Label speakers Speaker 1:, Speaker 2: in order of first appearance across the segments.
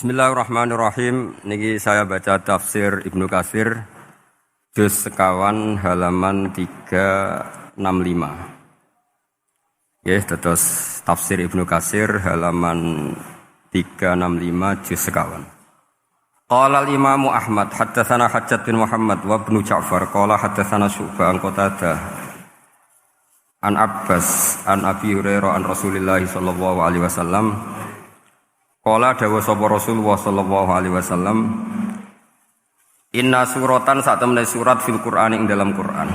Speaker 1: Bismillahirrahmanirrahim. Niki saya baca tafsir Ibnu Katsir juz sekawan halaman 365. Ya, terus tafsir Ibnu Katsir halaman 365 juz sekawan. Qala al-Imam Ahmad haddatsana Hajjaj bin Muhammad wa Ibnu Ja'far qala haddatsana Syu'bah an Qatadah an Abbas an Abi Hurairah an Rasulillah sallallahu alaihi wasallam. Qala dawa sapa Rasulullah sallallahu alaihi wasallam, inna suratan sak temene surat fil Qur'an ing dalam Qur'an.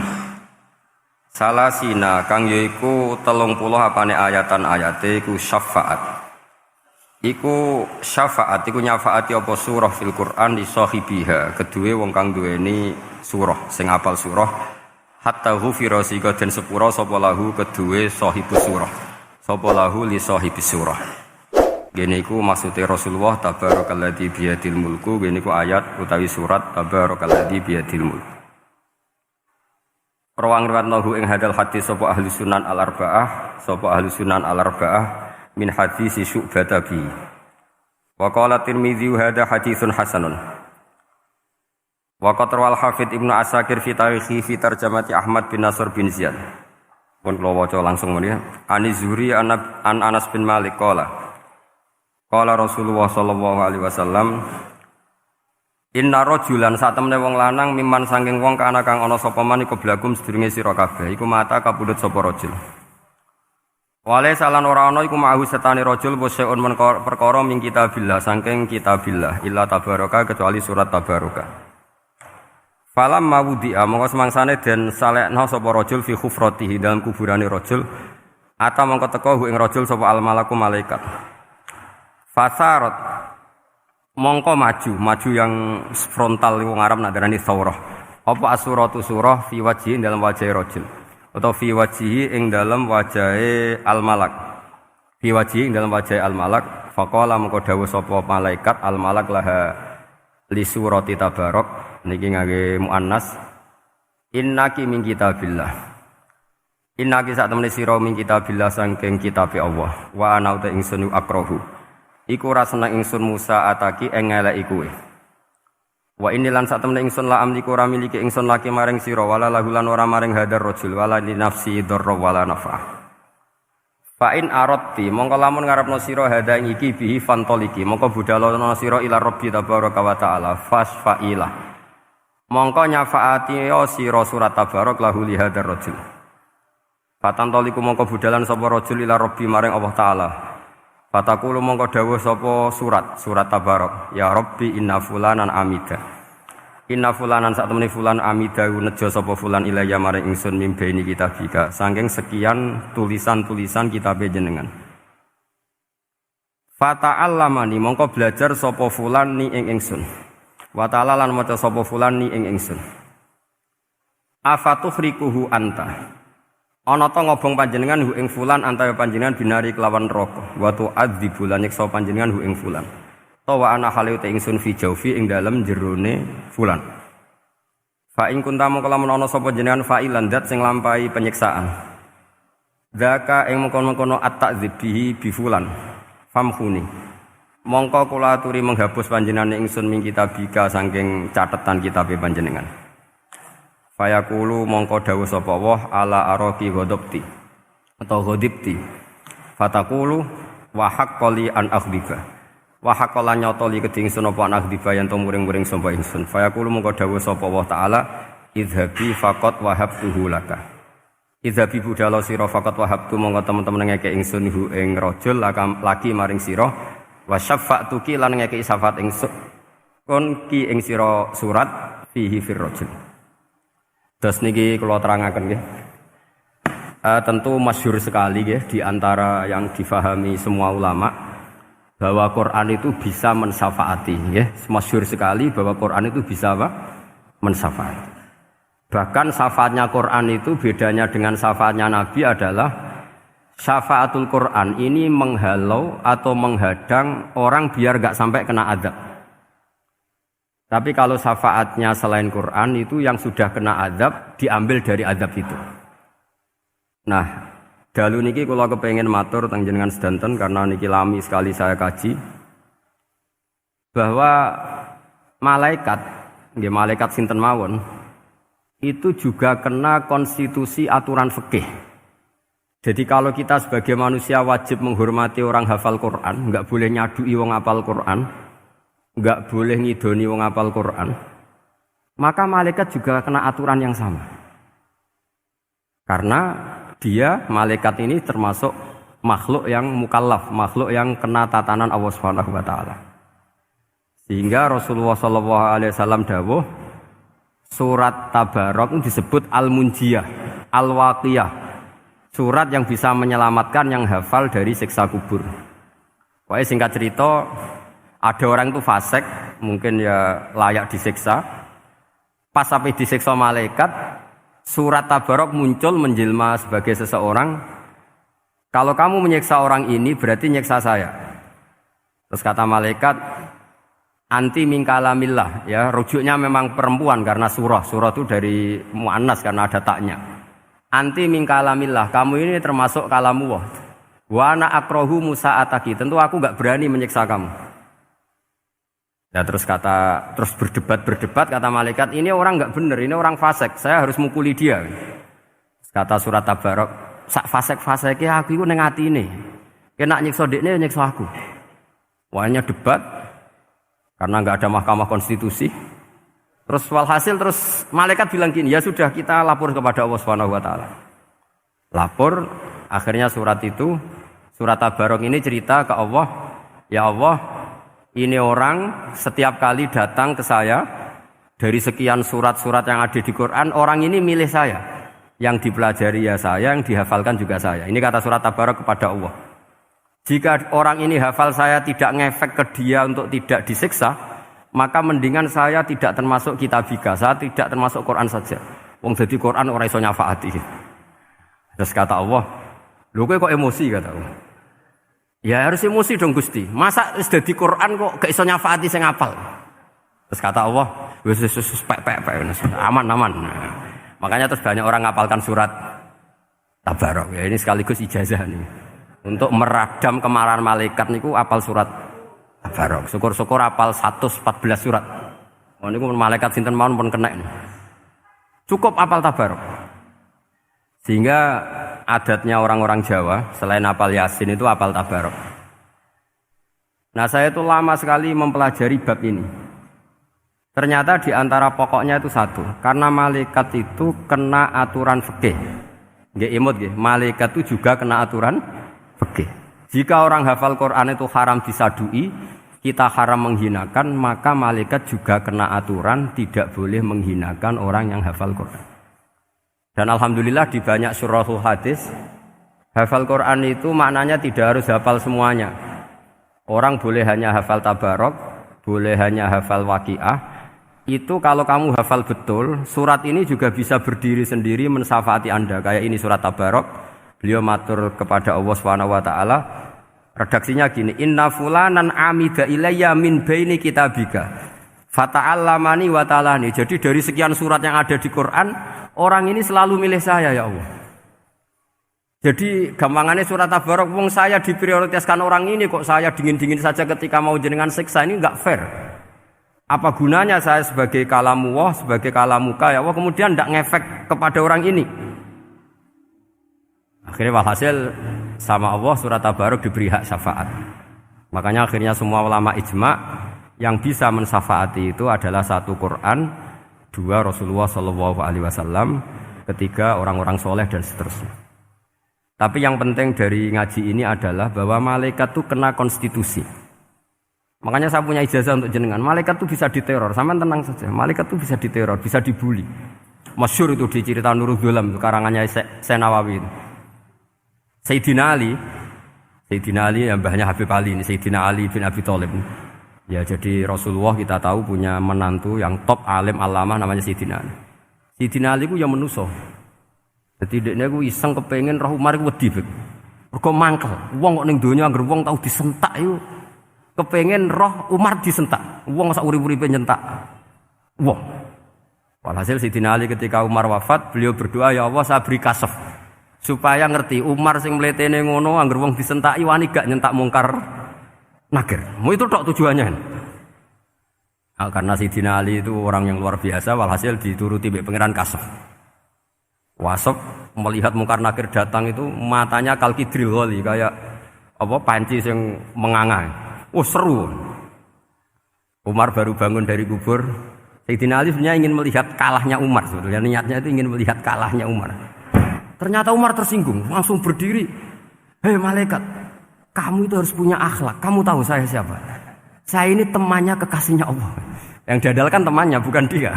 Speaker 1: Salasina kang yaiku 30 apane ayatan ayate iku syafaat. Iku syafaat iku nyafaati apa surah fil Qur'an li sahibiha, keduwe wong kang duweni surah, sing apal surah hatta ghufira sika den sepura sapa lahu keduwe sahibus surah. Sapa lahu li sahibis surah. Gini ku maksudnya Rasulullah tabarakalladzi biyadil mulku. Gini ku ayat utawi surat tabarakalladzi biyadil mulku. Rawang riwayatnahu ing hadal hadis sapa ahli sunan al-arba'ah min hadis Syu'bah bi. Wa qala Tirmidzi hadza haditsun hasanun. Wa qatrawal Hafidz Ibnu Asakir fi tarikhi fi tarjamati Ahmad bin Nasr bin Ziyad. Pun kula waca langsung mriki. Ani Zuhri an Anas bin Malik qala qala Rasulullah sallallahu alaihi wasallam, inna rajulan sak temene wong lanang miman saking wong kana kang ana sapa man iku blagum sedurunge sira kabeh iku mata kapundhut sapa rajul. Wale salan ora ana iku ma'hu setane rajul waseun perkara min kitabillah saking kitabillah illa tabaraka kecuali surat tabaraka. Falam mawdi'a mongko semangsane den salekna sapa rajul fi khufratihi dalam kuburane rajul ata mongko teka ing rajul sapa al malaku malaikat. Fasarat mongko maju yang frontal wong Arab nak darani thawrah. Apa asuratu surah fi wajhi dalam wajah rajul atau fi wajhi ing dalam wajahe al malak. Fi wajhi ing dalam wajah al malak faqala mongko dawuh sapa malaikat al malak laha li surati tabarak niki ngangge muannas innaki min kitabillah. Innaki sak temene sira min kitabillah saking kitabe Allah wa ana uta ingsun akrahu. Iku rasana ingsun Musa ataki ing ngeleki kowe. Wa inilan sak temene ingsun la amliku ora miliki ingsun laki maring sira wala lahulan ora maring hadar rajul wala li nafsi dzarra wala nafa. Fa in aradti mongko lamun ngarepno sira hada ing iki bihi fantoliki mongko budalono sira ila rabbi tabaraka wa taala fasfailah. Mongko nyafaati sira surat tabarak lahu li hadar rajul. Fatantoliku mongko budalan sapa rajul ila rabbi maring Allah taala. Fatakulu mongko dawuh sapa surat tabarak ya rabbi inna fulanan amida inna fulanan sak temene fulan amida nejo sapa fulan ilaya maring ingsun mimbaini kitabika saking sekian tulisan-tulisan kitabe jenengan. Fata'allamani mongko belajar sapa fulan ni ing ingsun wa ta'ala lan maca sapa fulan ni ing ingsun. Afatuhrikuhu anta ana ta ngobong panjenengan hu ing fulan antaya panjenengan binari kelawan neraka wa tu'adzibu lan nyiksa panjenengan hu ing fulan ta wa ana hale te ingsun fi jaufi ing dalem jerone fulan fa ing kunta mongko lamun ana sapa jenengan fa'ilan dat sing lampahi penyiksaan zaka ing mengkono-kono at-ta'dzib bihi bi fulan famkhuni mongko kula aturi menghapus panjenengan ingsun min kitabika saking catetan kitabe panjenengan. Fayaqulu mongko dawuh sapa Allah ala araqi ghadabti atau ghadibti fataqulu wa haqqali an akhdiba wa haqqala nyotoli keding sun apa an akhdiba yen to muring-muring sapa ingsun fayaqulu mongko dawuh sapa Allah taala idhabi faqat wahabtuhu laka idhabi budala sira faqat wahabtu mongko temen-temen ngeke ingsun hu ing rajul laki maring sira wa syafa'tuki lan ngeke syafaat ingsun kon ki ing sira surat fihi fir rajul. Terus niki kalau terangaken nggih. Tentu masyhur sekali nggih di antara yang difahami semua ulama bahwa Quran itu bisa mensyafaati nggih. Masyhur sekali bahwa Quran itu bisa apa? Mensyafaati. Bahkan syafaatnya Quran itu bedanya dengan syafaatnya Nabi adalah syafaatul Quran ini menghalau atau menghadang orang biar enggak sampai kena azab. Tapi kalau syafaatnya selain Quran itu yang sudah kena azab diambil dari azab itu. Nah, dalu niki kula kepengin matur teng jenengan sedanten karena niki lami sekali saya kaji. bahwa malaikat, nggih malaikat sinten mawon, itu juga kena konstitusi aturan fikih. Jadi kalau kita sebagai manusia wajib menghormati orang hafal Quran, enggak boleh nyadui wong hafal Quran, enggak boleh ngidoni wong hafal Quran, maka malaikat juga kena aturan yang sama. Karena dia, malaikat ini termasuk makhluk yang mukallaf, makhluk yang kena tatanan Allah Subhanahu wa taala. Sehingga Rasulullah sallallahu alaihi wasallam dawuh, surat Tabarok disebut Al-Munjiyah, Al-Waqiyah. Surat yang bisa menyelamatkan yang hafal dari siksa kubur. Pokoknya singkat cerita, ada orang itu fasik, mungkin ya layak disiksa. Pas sampai disiksa malaikat, surat Tabarok muncul menjelma sebagai seseorang. Kalau kamu menyiksa orang ini berarti nyiksa saya. Terus kata malaikat, anti min kalamillah, ya rujuknya memang perempuan karena surah itu dari muannas karena ada taknya. Anti min kalamillah, kamu ini termasuk kalamullah. Wa ana akrahu musa'ataki, tentu aku enggak berani menyiksa kamu. Ya terus berdebat kata malaikat, ini orang enggak benar, ini orang fasik, saya harus mukuli dia. Kata surat Tabarok, sak fasik-fasike aku iku ning atine. Kena nyiksa dekne nyiksa aku. Wahnya debat karena enggak ada mahkamah konstitusi. Terus walhasil malaikat bilang gini, ya sudah kita lapor kepada Allah Subhanahu wa taala. Lapor, akhirnya surat Tabarok ini cerita ke Allah, ya Allah, ini orang setiap kali datang ke saya dari sekian surat-surat yang ada di Quran, orang ini milih saya. Yang dipelajari ya saya, yang dihafalkan juga saya. Ini kata surat Tabarok kepada Allah. Jika orang ini hafal saya tidak ngefek ke dia untuk tidak disiksa, maka mendingan saya tidak termasuk kitabika, saya tidak termasuk Quran saja. Wong jadi Quran ora iso nyafaati. Terus kata Allah, lho kowe kok emosi kata Allah. Ya harus emosi dong Gusti. Masa wis dadi Quran kok gak iso nyafaati sing hafal. Terus kata Allah, wis pek aman. Makanya terus banyak orang ngapalkan surat Tabarok. Ya ini sekaligus ijazah nih. Untuk meradam kemarahan malaikat niku apal surat Tabarok. Syukur-syukur apal 114 surat. Oh niku malaikat sinten mawon pun kena. Cukup apal Tabarok. Sehingga adatnya orang-orang Jawa selain apal Yasin itu apal Tabarok. Nah, saya itu lama sekali mempelajari bab ini. Ternyata di antara pokoknya itu satu, karena malaikat itu kena aturan fikih. Nggih imut nggih, malaikat itu juga kena aturan fikih. Jika orang hafal Quran itu haram disadui, kita haram menghinakan, maka malaikat juga kena aturan tidak boleh menghinakan orang yang hafal Quran. Dan alhamdulillah di banyak surahul hadis, hafal Quran itu maknanya tidak harus hafal semuanya. Orang boleh hanya hafal Tabarok, boleh hanya hafal Waqiah. Itu kalau kamu hafal betul, surat ini juga bisa berdiri sendiri mensyafaati Anda. Kayak ini surat Tabarok. Beliau matur kepada Allah Subhanahu wa taala, redaksinya gini, inna fulanan amida ilayya min baini kitabika fata'allamani wa ta'alani. Jadi dari sekian surat yang ada di Quran, orang ini selalu milih saya ya Allah. Jadi gampangannya surat Tabarok, wong saya diprioritaskan orang ini kok saya dingin-dingin saja ketika mau jenengan siksa, ini enggak fair. Apa gunanya saya sebagai kalamullah, sebagai kalamuka ya Allah kemudian enggak ngefek kepada orang ini. Akhirnya walhasil sama Allah surat Tabarok diberi hak syafaat. Makanya akhirnya semua ulama ijma yang bisa mensyafaati itu adalah satu Quran, dua Rasulullah Shallallahu Alaihi Wasallam, ketiga orang-orang soleh dan seterusnya. Tapi yang penting dari ngaji ini adalah bahwa malaikat itu kena konstitusi. Makanya saya punya ijazah untuk jenengan. Malaikat itu bisa diteror, sama tenang saja. Malaikat itu bisa diteror, bisa dibully. Masyhur itu di cerita Nurul Dzulam, karangannya Senawawi itu. Sayyidina Ali yang mbahnya Habib Ali ini, Sayyidina Ali bin Abi Thalib. Ya jadi Rasulullah kita tahu punya menantu yang top alim alamah namanya Sayyidina Ali. Sayyidina Ali ku yang menuso. Jadi dekne ku iseng kepengin roh Umar ku wedi. Mergo mangkel. Wong kok ning donya anggere wong tau disentak iku kepengin roh Umar disentak. Wong sak urip-uripe nyentak. Wong. Walhasil Sayyidina Ali ketika Umar wafat, beliau berdoa, ya Allah saya beri kasaf. Supaya ngerti Umar sing mletene ngono anggere wong disentaki wani gak nyentak mungkar nakir. Mau itu tok tujuannya. Karena Sayyidina Ali itu orang yang luar biasa, walhasil dituruti oleh Pangeran Kasab. Wasop melihat Mungkar Nakir datang itu matanya kalkidril wali kayak apa panci yang menganga. Oh seru. Umar baru bangun dari kubur. Sayyidina Ali sebenarnya ingin melihat kalahnya Umar sebetulnya. Niatnya itu ingin melihat kalahnya Umar. Ternyata Umar tersinggung, langsung berdiri. Hei malaikat, kamu itu harus punya akhlak. Kamu tahu saya siapa? Saya ini temannya kekasihnya Allah. Yang diandalkan temannya bukan dia.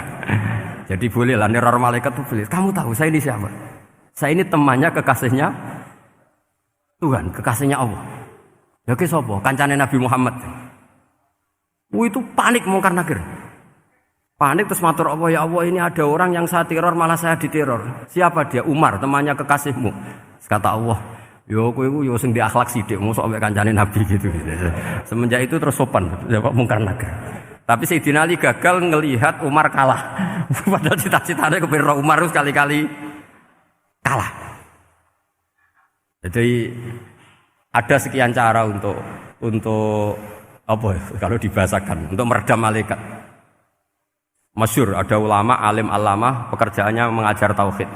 Speaker 1: Jadi boleh lah neror malaikat itu boleh. Kamu tahu saya ini siapa? Saya ini temannya kekasihnya Tuhan, kekasihnya Allah. Ya ke sapa? Kancane Nabi Muhammad. Itu panik Mungkar Nakir. Panik terus matur Allah, ya Allah ini ada orang yang saya teror malah saya diteror. Siapa dia? Umar, temannya kekasihmu. Kata Allah, yo kowe iku yo sing di akhlak sithik, mosok ambek kancane Nabi gitu. Semenjak itu terus sopan jawab Mungkar Nakir. Tapi Sayyidina Ali gagal ngelihat Umar kalah. Padahal cita-citanya kepira Umar itu sekali-kali kalah. Jadi ada sekian cara untuk apa ya, kalau dibahasakan untuk meredam malaikat. Masyhur ada ulama alim alama pekerjaannya mengajar tauhid.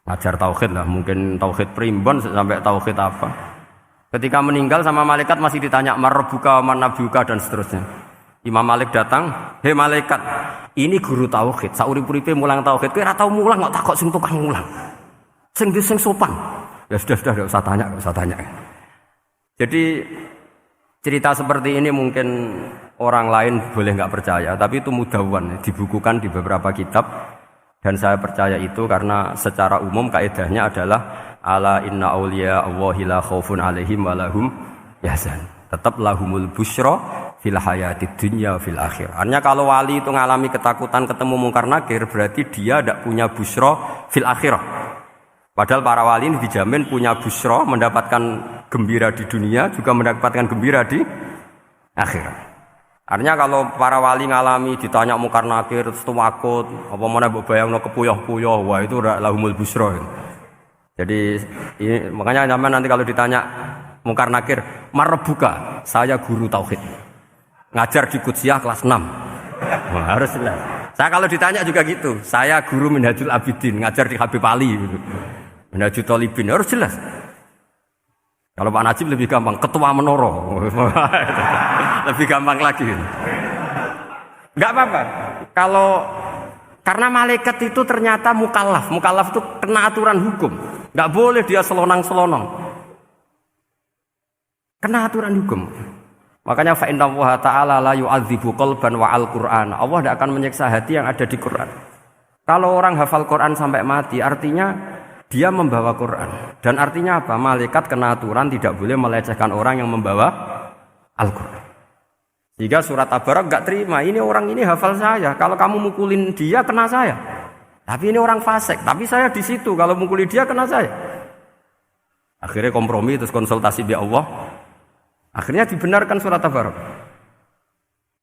Speaker 1: Ngajar tauhid lah, mungkin tauhid primbon sampai tauhid apa. Ketika meninggal sama malaikat masih ditanya marbuka, manabuka dan seterusnya. Imam Malik datang, "Hei malaikat, ini guru tauhid, saurip-uripe mulang tauhid. Kowe ora tau mulang kok takok sing tukang mulang. Sing sopan." Ya sudah enggak usah tanya. Jadi cerita seperti ini mungkin orang lain boleh enggak percaya, tapi itu mudawwan, dibukukan di beberapa kitab dan saya percaya itu karena secara umum kaidahnya adalah ala inna auliya Allahi la khaufun alaihim wa lahum yahzan. Tetap lahumul busyra fil hayatid dunya fil akhir. Artinya kalau wali itu ngalami ketakutan ketemu Mungkar Nakir berarti dia tidak punya busyra fil akhirah. Padahal para wali ini dijamin punya busyra, mendapatkan gembira di dunia juga mendapatkan gembira di akhirat. Artinya kalau para wali ngalami ditanya Mungkar Nakir terus takut, apa mana mbok bayangno kepuyah-puyah, wah itu lahumul busyra. Jadi ini, makanya zaman nanti kalau ditanya Mungkar Nakir, marbuka, saya guru tauhid. Ngajar di Qudsiyah kelas 6. Wah, harus jelas. Saya kalau ditanya juga gitu, saya guru Minhajul Abidin, ngajar di Habib Ali. Minhajul Thalibin, harus jelas. Kalau Pak Najib lebih gampang, ketua Menoro. Lebih gampang lagi. Enggak apa-apa. Kalau karena malaikat itu ternyata mukallaf. Mukallaf itu kena aturan hukum. Enggak boleh dia selonang-selonang. Kena aturan hukum. Makanya fa inna Allah ta'ala la yu'adzibu qalban wa al-Qur'an. Allah tidak akan menyiksa hati yang ada di Quran. Kalau orang hafal Quran sampai mati, artinya dia membawa Quran. Dan artinya apa? Malaikat kena aturan tidak boleh melecehkan orang yang membawa Al-Quran. Sehingga surat Tabarak enggak terima. Ini orang ini hafal saya. Kalau kamu mukulin dia, kena saya. Tapi ini orang fasik. Tapi saya di situ. Kalau mukulin dia, kena saya. Akhirnya kompromi, terus konsultasi bi Allah. Akhirnya dibenarkan surat Tabarak.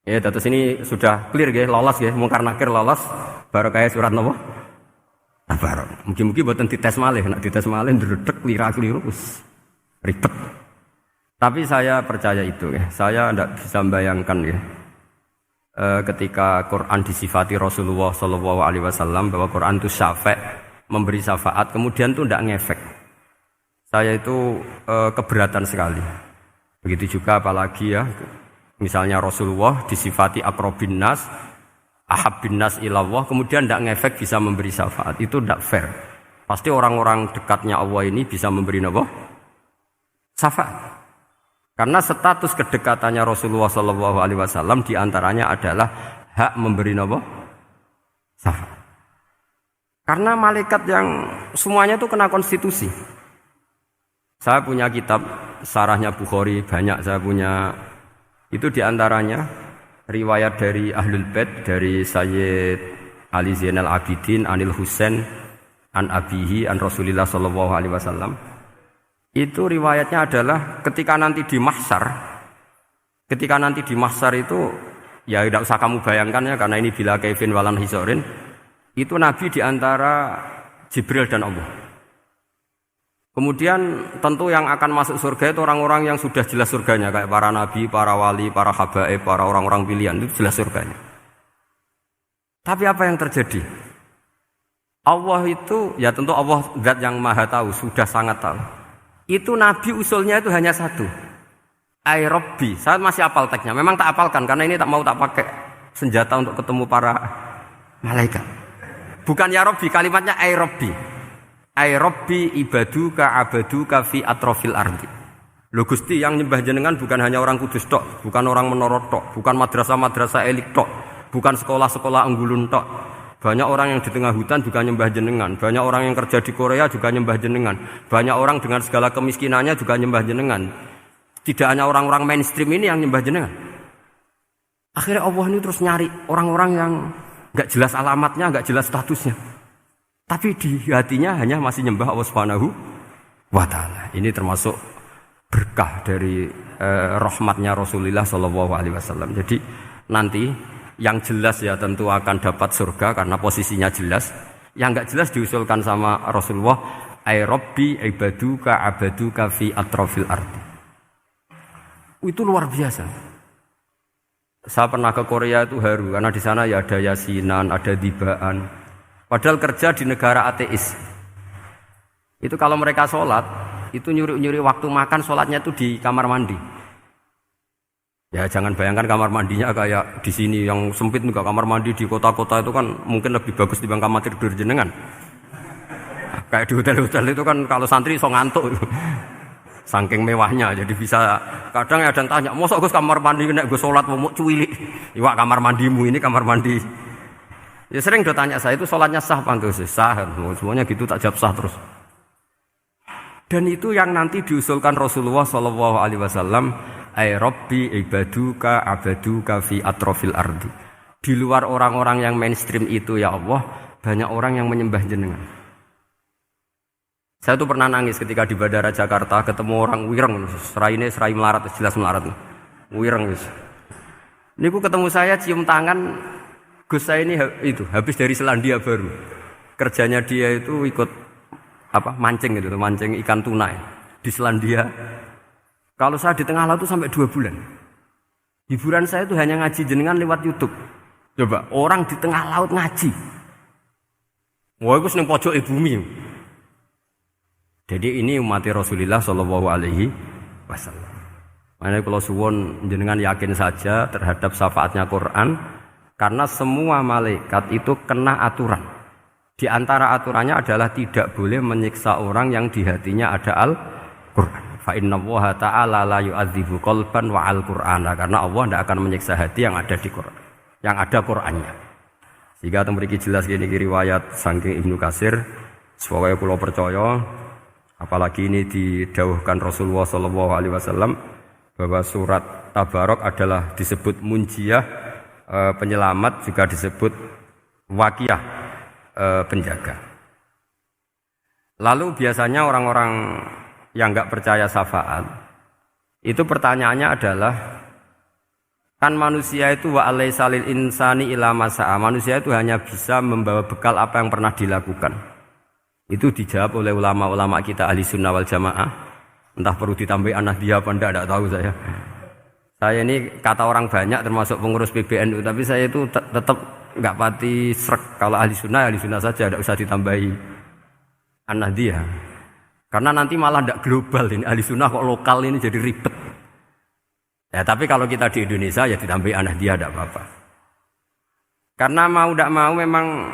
Speaker 1: Ya, terus ini sudah clear ya, lolos ya, Mungkar Nakir lolos. Baru kayak surat apa? Tabarak. Mungkin-mungkin buatan dites malih, nak dites malih ndredeg klira-kliru ribet. Tapi saya percaya itu ya. Saya tidak bisa membayangkan ya. Ketika Quran disifati Rasulullah sallallahu alaihi wasallam bahwa Quran itu syafa', memberi syafaat, kemudian itu tidak ngefek. Saya itu keberatan sekali. Begitu juga apalagi ya, misalnya Rasulullah disifati aqrabin nas, ahabbin nas ilallah, kemudian tidak ngefek bisa memberi syafaat, itu tidak fair. Pasti orang-orang dekatnya Allah ini bisa memberi apa? Syafaat. Karena status kedekatannya Rasulullah SAW diantaranya adalah hak memberi apa? Syafaat. Karena malaikat yang semuanya itu kena konstitusi. Saya punya kitab Syarahnya Bukhari banyak saya punya, itu diantaranya riwayat dari Ahlul Bait dari Sayyid Ali Zainal Abidin Anil Husain an Abihi an Rasulillah sallallahu alaihi wasallam. Itu riwayatnya adalah ketika nanti di mahsyar itu ya tidak usah kamu bayangkan ya, karena ini bila kaifin walan hisorin, itu Nabi diantara Jibril dan Allah. Kemudian tentu yang akan masuk surga itu orang-orang yang sudah jelas surganya, kayak para nabi, para wali, para habaib, para orang-orang pilihan, itu jelas surganya. Tapi apa yang terjadi? Allah itu, ya tentu Allah zat yang maha tahu, sudah sangat tahu. Itu nabi usulnya itu hanya satu. Ai Rabbi. Saya masih hafal teksnya. Memang tak hafalkan karena ini tak mau tak pakai senjata untuk ketemu para malaikat. Bukan ya Rabbi, kalimatnya ai Rabbi. Ai Rabbi ibaduka abaduka fi atrofil ardi. Lho Gusti, yang nyembah jenengan bukan hanya orang Kudus tok, bukan orang Menara tok, bukan madrasah-madrasah elit tok, bukan sekolah-sekolah Anggulun tok. Banyak orang yang di tengah hutan juga nyembah jenengan, banyak orang yang kerja di Korea juga nyembah jenengan, banyak orang dengan segala kemiskinannya juga nyembah jenengan. Tidak hanya orang-orang mainstream ini yang nyembah jenengan. Akhirnya Allah ini terus nyari orang-orang yang enggak jelas alamatnya, enggak jelas statusnya. Tapi di hatinya hanya masih nyembah Allah Subhanahu wa taala. Ini termasuk berkah dari rahmatnya Rasulullah sallallahu alaihi wasallam. Jadi nanti yang jelas ya tentu akan dapat surga karena posisinya jelas. Yang enggak jelas diusulkan sama Rasulullah, ai Rabbi ibaduka abaduka fi atrofil ardi. Itu luar biasa. Saya pernah ke Korea itu haru karena di sana ya ada yasinan, ada dibaan. Padahal kerja di negara ateis. Itu kalau mereka sholat, itu nyuri-nyuri waktu makan sholatnya itu di kamar mandi. Ya jangan bayangkan kamar mandinya kayak di sini yang sempit juga. Kamar mandi di kota-kota itu kan mungkin lebih bagus dibanding kamar tidur jenengan. Kayak di hotel-hotel itu kan kalau santri so ngantuk. Saking mewahnya, jadi bisa kadang ada yang tanya, mosok Gus kamar mandi nek gue sholat mau cuwilik. Iwak kamar mandimu ini kamar mandi. Ya sering do tanya saya itu sholatnya sah apa enggak sih? Sah, semuanya gitu tak jawab sah terus. Dan itu yang nanti diusulkan Rasulullah sallallahu alaihi wasallam, ai Rabbi ibaduka abaduka fi atrofil ardi. Di luar orang-orang yang mainstream itu ya Allah, banyak orang yang menyembah jenengan. Saya tuh pernah nangis ketika di Bandara Jakarta ketemu orang wireng, serai melarat, jelas melarat. Wireng wis. Niku ketemu saya cium tangan, Gus saya ini itu habis dari Selandia Baru. Kerjanya dia itu ikut mancing gitu, mancing ikan tuna di Selandia. Kalau saya di tengah laut itu sampai 2 bulan. Hiburan saya itu hanya ngaji jenengan lewat YouTube. Coba orang di tengah laut ngaji. Wah, itu seneng pojok bumi. Jadi ini umat Rasulullah sallallahu alaihi wasallam. Makanya kalau suwun jenengan yakin saja terhadap syafaatnya Quran karena semua malaikat itu kena aturan. Di antara aturannya adalah tidak boleh menyiksa orang yang di hatinya ada Al-Qur'an. Fa innallaha ta'ala la yu'adzibu qalban wa al-Qur'ana, karena Allah tidak akan menyiksa hati yang ada di Quran, yang ada Qur'annya. Sehingga mriki jelas gini riwayat saking Ibnu Katsir, supaya kula percaya. Apalagi ini didhawuhkan Rasulullah sallallahu alaihi wasallam bahwa surat Tabarok adalah disebut munjiyah penyelamat, juga disebut waqiyah penjaga. Lalu biasanya orang-orang yang enggak percaya syafaat itu pertanyaannya adalah kan manusia itu wa alaisalil insani ila masa'a. Manusia itu hanya bisa membawa bekal apa yang pernah dilakukan. Itu dijawab oleh ulama-ulama kita ahli sunnah wal jamaah. Entah perlu ditambah anak dia apa enggak tahu saya. Saya ini kata orang banyak termasuk pengurus PBNU, tapi saya itu tetap enggak pati srek. Kalau ahli sunnah saja, enggak usah ditambahi anak dia. Karena nanti malah enggak global ini. Ahli sunnah kok lokal ini jadi ribet. Ya tapi kalau kita di Indonesia ya ditambahi anak dia enggak apa-apa. Karena mau enggak mau memang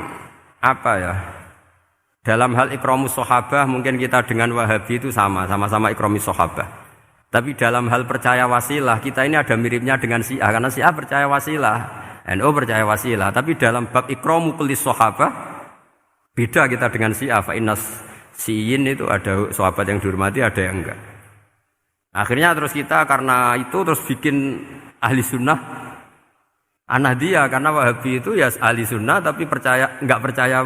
Speaker 1: dalam hal ikramus sahabah mungkin kita dengan Wahabi itu sama-sama ikramus sahabah. Tapi dalam hal percaya wasilah kita ini ada miripnya dengan Syiah, karena Syiah percaya wasilah, NU percaya wasilah. Tapi dalam bab ikramu kulis sahabah beda kita dengan Syiah. Fa innas syiin itu ada sahabat yang dihormati, ada yang enggak. Akhirnya terus kita karena itu terus bikin ahli sunnah Ahmadiyah, karena Wahabi itu ya ahli sunnah tapi enggak percaya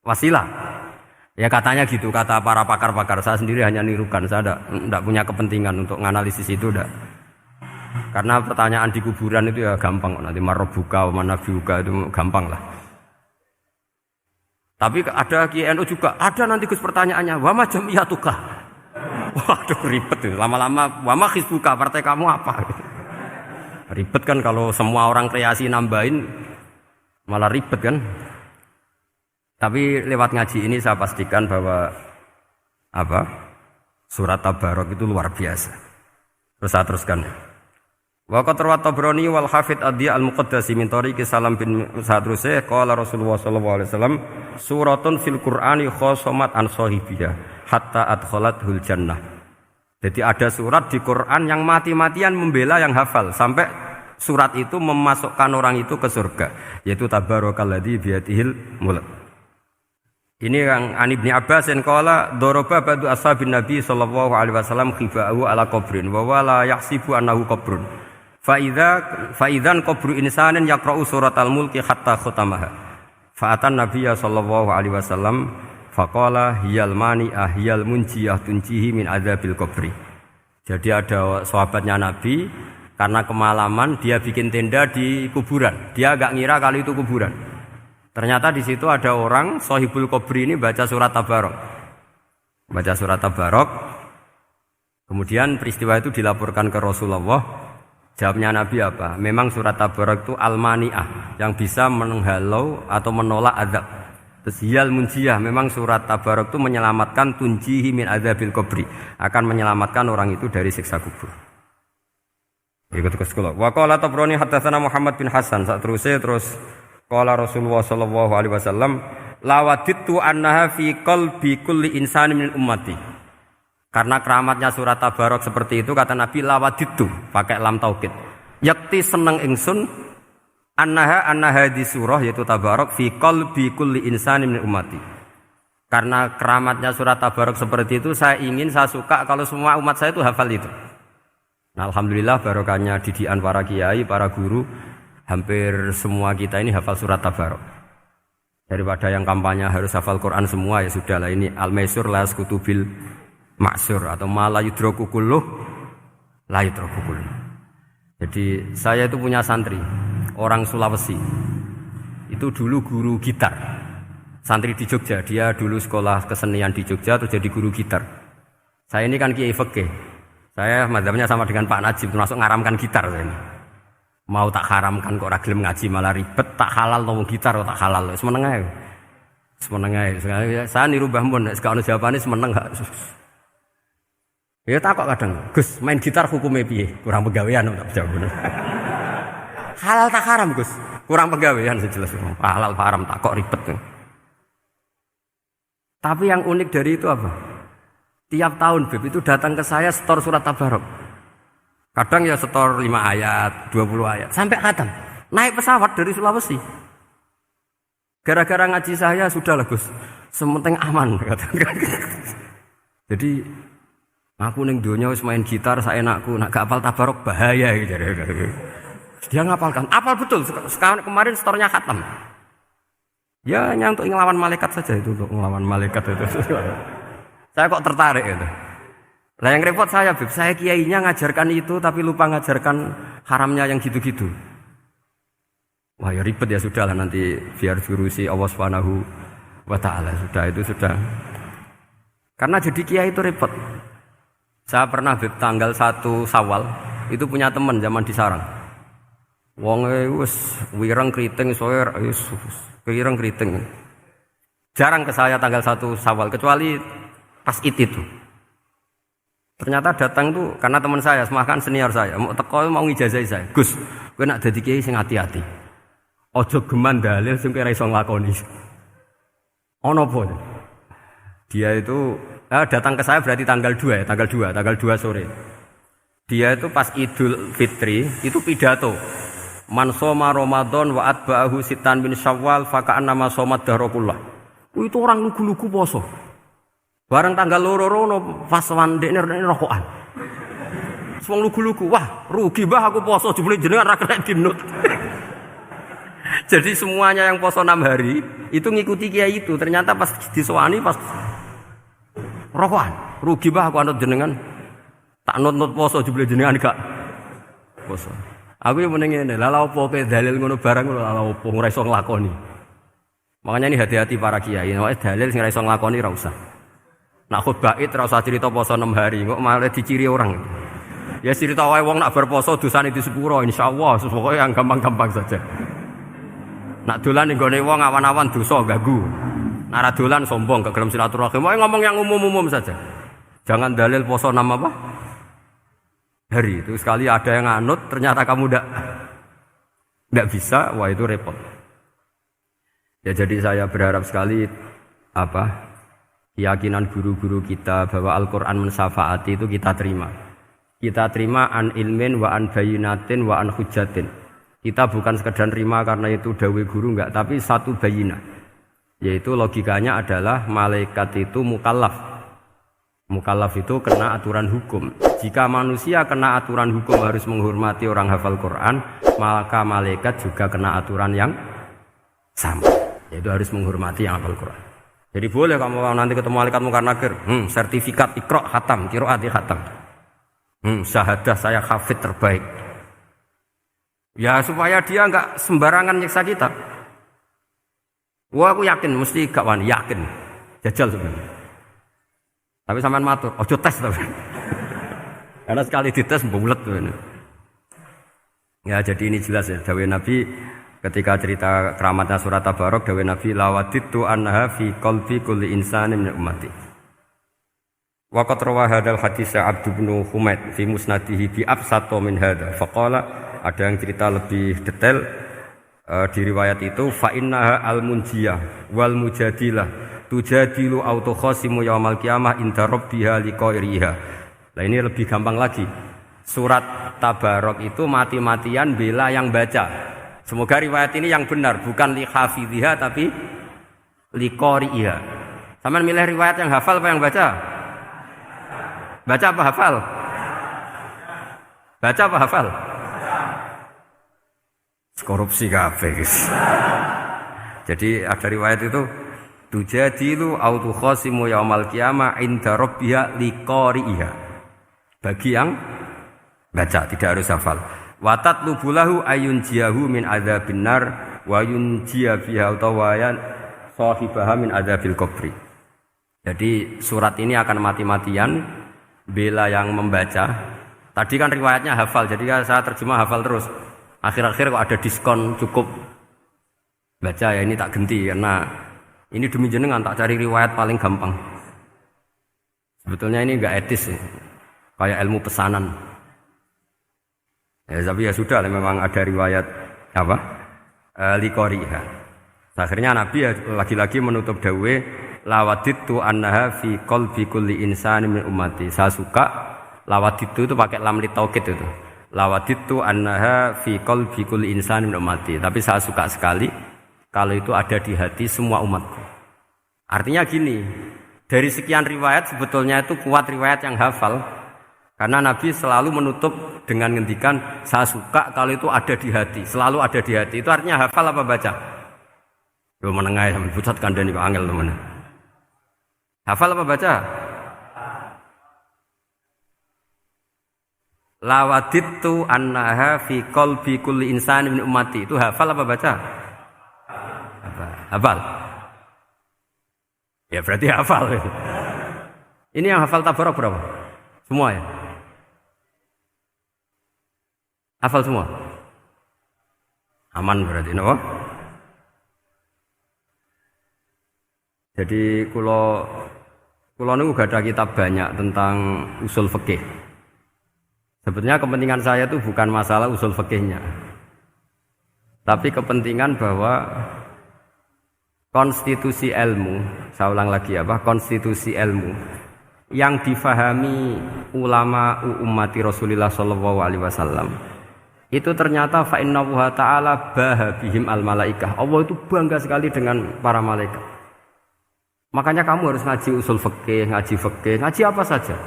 Speaker 1: wasilah. Ya katanya gitu, kata para pakar-pakar. Saya sendiri hanya nirukan, saya tidak punya kepentingan untuk menganalisis itu. Karena pertanyaan di kuburan itu ya gampang. Nanti marobuka, manabiuka itu gampang lah. Tapi ada Kiai NU juga, ada nanti Gus pertanyaannya, wa ma jam'iyatuka. Waduh ribet tuh, lama-lama wa ma hizbuka, partai kamu apa? Ribet kan kalau semua orang kreasi nambahin malah ribet kan. Tapi lewat ngaji ini saya pastikan bahwa surat Tabarok itu luar biasa. Terus saya teruskan. Wa qad rawat Tabrani wal Hafidz Adhi al-Muqaddasi min tariqi Salam bin Sadrusih qala Rasulullah sallallahu alaihi wasallam suratun fil Qur'ani khosomat an sahibiha hatta adkhalathul jannah. Jadi ada surat di Quran yang mati-matian membela yang hafal sampai surat itu memasukkan orang itu ke surga, yaitu tabarakalladzi biyadihil mulk. Ini yang An Ibnu Abbas qala daraba ba'du ashabin Nabi sallallahu alaihi wasallam khifa'u ala qabrin wa wala yahsibu annahu qabrun. Fa idzan qabru insanin yaqra'u suratal mulki hatta khatamaha. Fa atan Nabiyya sallallahu alaihi wasallam faqala hiyal mani'ah hiyal munjiyah tunjihi min adzabil qabri. Jadi ada sahabatnya Nabi karena kemalaman dia bikin tenda di kuburan. Dia enggak ngira kalau itu kuburan. Ternyata di situ ada orang Shahibul Qabri ini baca surat Tabarok. Baca surat Tabarok. Kemudian peristiwa itu dilaporkan ke Rasulullah. Jawabnya Nabi apa? Memang surat Tabarok itu al-mani'ah yang bisa menghalau atau menolak azab. Terus hiyal munjiyah, memang surat Tabarok itu menyelamatkan tunjihi min adzabil qabri, akan menyelamatkan orang itu dari siksa kubur. Ikut ke sekolah. Wa qala Tabrani haddatsana Muhammad bin Hasan. Terus qala Rasulullah sallallahu alaihi wasallam lawadittu annaha fi qalbi kulli insanin min ummati. Karena keramatnya surat Tabarok seperti itu, kata Nabi lawadittu pakai lam taukid. Yakti seneng ingsun annaha di surah yaitu Tabarok fi qalbi kulli insanin min ummati. Karena keramatnya surat Tabarok seperti itu, saya suka kalau semua umat saya itu hafal itu. Nah, alhamdulillah barokahnya didikan para kiai, para guru, hampir semua kita ini hafal surat Tabarok. Daripada yang kampanye harus hafal Quran semua, ya sudahlah, ini al-maisur la yasqutubil maksur atau malah yudroku kulluh la yudroku kulluh. Jadi saya itu punya santri orang Sulawesi, itu dulu guru gitar, santri di Jogja. Dia dulu sekolah kesenian di Jogja terus jadi guru gitar. Saya ini kan kiai fikih, saya mazhabnya sama dengan Pak Najib, termasuk ngaramkan gitar. Saya ini mau tak haramkan kok ora gelem ngaji malah ribet, tak halal ngomong gitar tak halal, semeneng ae. Saya niru Mbah Mun, nek ono jawabane semeneng gak. Ya tak kok kadang, Gus main gitar hukumnya piye? Kurang pegawean tak jawab. Halal tak haram Gus? Kurang pegawean sejelas. Halal haram tak kok ribet. Tapi yang unik dari itu apa? Tiap tahun Beb itu datang ke saya setor surat Tabarok. Kadang ya setor 5 ayat, 20 ayat, sampai khatam. Naik pesawat dari Sulawesi. Gara-gara ngaji saya sudahlah Gus, sementing aman. Jadi aku ning donya wis main gitar saenakku, nak gak hafal Tabarok bahaya gitu. Dia ngapalkan, apal betul. Sekarang kemarin setornya khatam. Ya hanya untuk ngelawan malaikat saja itu, untuk ngelawan malaikat itu. Saya kok tertarik itu. Lah yang repot saya, Beb, saya kiainya ngajarkan itu tapi lupa ngajarkan haramnya yang gitu-gitu. Wah ya ribet ya sudahlah, nanti biar diurusi Allah Subhanahu wa taala. Sudah. Karena jadi kiai itu repot. Saya pernah tanggal 1 Syawal itu punya teman zaman di Sarang. Wonge wis wireng kriting soer wis wireng kriting. Jarang ke saya tanggal 1 Syawal kecuali pas itu. Ternyata datang tuh karena teman saya, semakan senior saya, mau teko mau ngijazahi saya. Gus, kowe nak dadi kiai sing hati-hati. Aja geman dalil sing ora iso nglakoni. Ono apa? Dia itu datang ke saya berarti tanggal 2 ya, tanggal 2 sore. Dia itu pas Idul Fitri itu pidato. Man shoma Ramadan wa atba'ahu sitan min Syawal fa ka'annama shoma dahrakullah. Itu orang lugu-lugu poso. Bareng tanggal 2 rono pas wandekne rokokan. Wong lugu-lugu, wah rugi mbah aku poso jebule jenengan ra kena dinut. Jadi semuanya yang poso 6 hari itu ngikuti kiai itu. Ternyata pas disowani pas rokokan, rugi bah aku anut jenengan. Tak nut poso jebule jenengan gak poso. Aku yo meneng ngene, lha opo kowe dalil ngono barang lho, lha opo ora iso nglakoni. Makanya ini hati-hati para kiai. Nek dalil sing ora iso nglakoni ora usah. Nak khutbah Id ora usah cerita poso 6 hari, kok malah diciri orang. Ya cerita wae wong nak berposo dosane di sepuro insyaallah, pokoke yang gampang-gampang saja. Nak dolan ning gone wong awan-awan dosa ganggu. Nak ra dolan sombong gak gelem silaturahim. Wae ngomong yang umum-umum saja. Jangan dalil poso 6 apa? Hari itu sekali ada yang nganut ternyata kamu ndak bisa, wah itu repot. Ya jadi saya berharap sekali keyakinan guru-guru kita bahwa Al-Qur'an mensyafaati itu kita terima. Kita terima an ilmin wa an bayinatin wa an hujjatin. Kita bukan sekedar terima karena itu dawai guru enggak, tapi satu bayinah. Yaitu logikanya adalah malaikat itu mukallaf. Mukallaf itu kena aturan hukum. Jika manusia kena aturan hukum harus menghormati orang hafal Quran, maka malaikat juga kena aturan yang sama. Yaitu harus menghormati yang hafal Quran. Jadi boleh kamu nanti ketemu malaikat mungkar nakir, sertifikat Iqra khatam, qiraati khatam. Syahadah saya hafid terbaik. Ya supaya dia enggak sembarangan nyiksa kita. Wah aku yakin mesti gak wani, yakin. Jajal sebenarnya. Tapi sampean matur, ojo tes tapi. Karena sekali dites bulet tuh. Ya jadi ini jelas ya dawuh Nabi ketika cerita keramatnya surat Tabarok, dawuh Nabi lawaditu anha fi qalbi kulli insanin min ummati. Wa qad rawa hadzal hadits Abd bin Humaid fi musnadihi bi absato min hadza. Faqala ada yang cerita lebih detail di riwayat itu fa innaha al-munjiyah wal mujadilah tujadilu autokhosimu yaumal qiyamah inda rabbiha liqairiha. Nah ini lebih gampang lagi. Surat Tabarok itu mati-matian bela yang baca. Semoga riwayat ini yang benar, bukan li hafidhiha tapi liqairiha. Sampeyan milih riwayat yang hafal apa yang baca? Baca apa hafal? Baca apa hafal? Korupsi kabeh guys. Jadi ada riwayat itu tujadilu autokhosimu yaumal qiyamah inda rabbiha liqari'iha. Bagi yang baca tidak harus hafal. Wa tatlubulahu ayun jiyahu min adzabin nar wa yunjiya biha utawayan sahibaha min adzabil qabri. Jadi surat ini akan mati-matian bela yang membaca. Tadi kan riwayatnya hafal, jadi saya terjemah hafal terus. Akhir-akhir kok ada diskon cukup baca ya ini tak ganti karena ini demi jenengan tak cari riwayat paling gampang. Sebetulnya ini enggak etis ya. Kayak ilmu pesanan. Ya tapi ya sudah memang ada riwayat apa? Liqariha. Akhirnya Nabi ya lagi-lagi menutup dawuh lawaditu annaha fi qalbi kulli insanin min ummati. Saya suka lawaditu itu pakai lam li taukid itu. Lawaditu annaha fi qalbi kulli insanin min ummati. Tapi saya suka sekali kalau itu ada di hati semua umatku. Artinya gini, dari sekian riwayat sebetulnya itu kuat riwayat yang hafal. Karena Nabi selalu menutup dengan ngendikan saya suka kalau itu ada di hati, selalu ada di hati. Itu artinya hafal apa baca? Yo menengah sampe pucat kandhani kok angel temen. Hafal apa baca? Lawaditu annaha fi qalbi kulli insanin min ummati. Itu hafal apa baca? Hafal. Ya berarti hafal. Ini yang hafal Tabarok berapa? Semua ya? Hafal semua? Aman berarti, no? Jadi kalau niku gak ada kitab banyak tentang usul fikih. Sebetulnya kepentingan saya itu bukan masalah usul fikihnya. Tapi kepentingan bahwa konstitusi ilmu, saya ulang lagi konstitusi ilmu yang difahami ulama ummati Rasulullah sallallahu alaihi wasallam itu ternyata fa innahu ta'ala bahabihim al malaikah. Allah itu bangga sekali dengan para malaikat. Makanya kamu harus ngaji usul fikih, ngaji apa saja.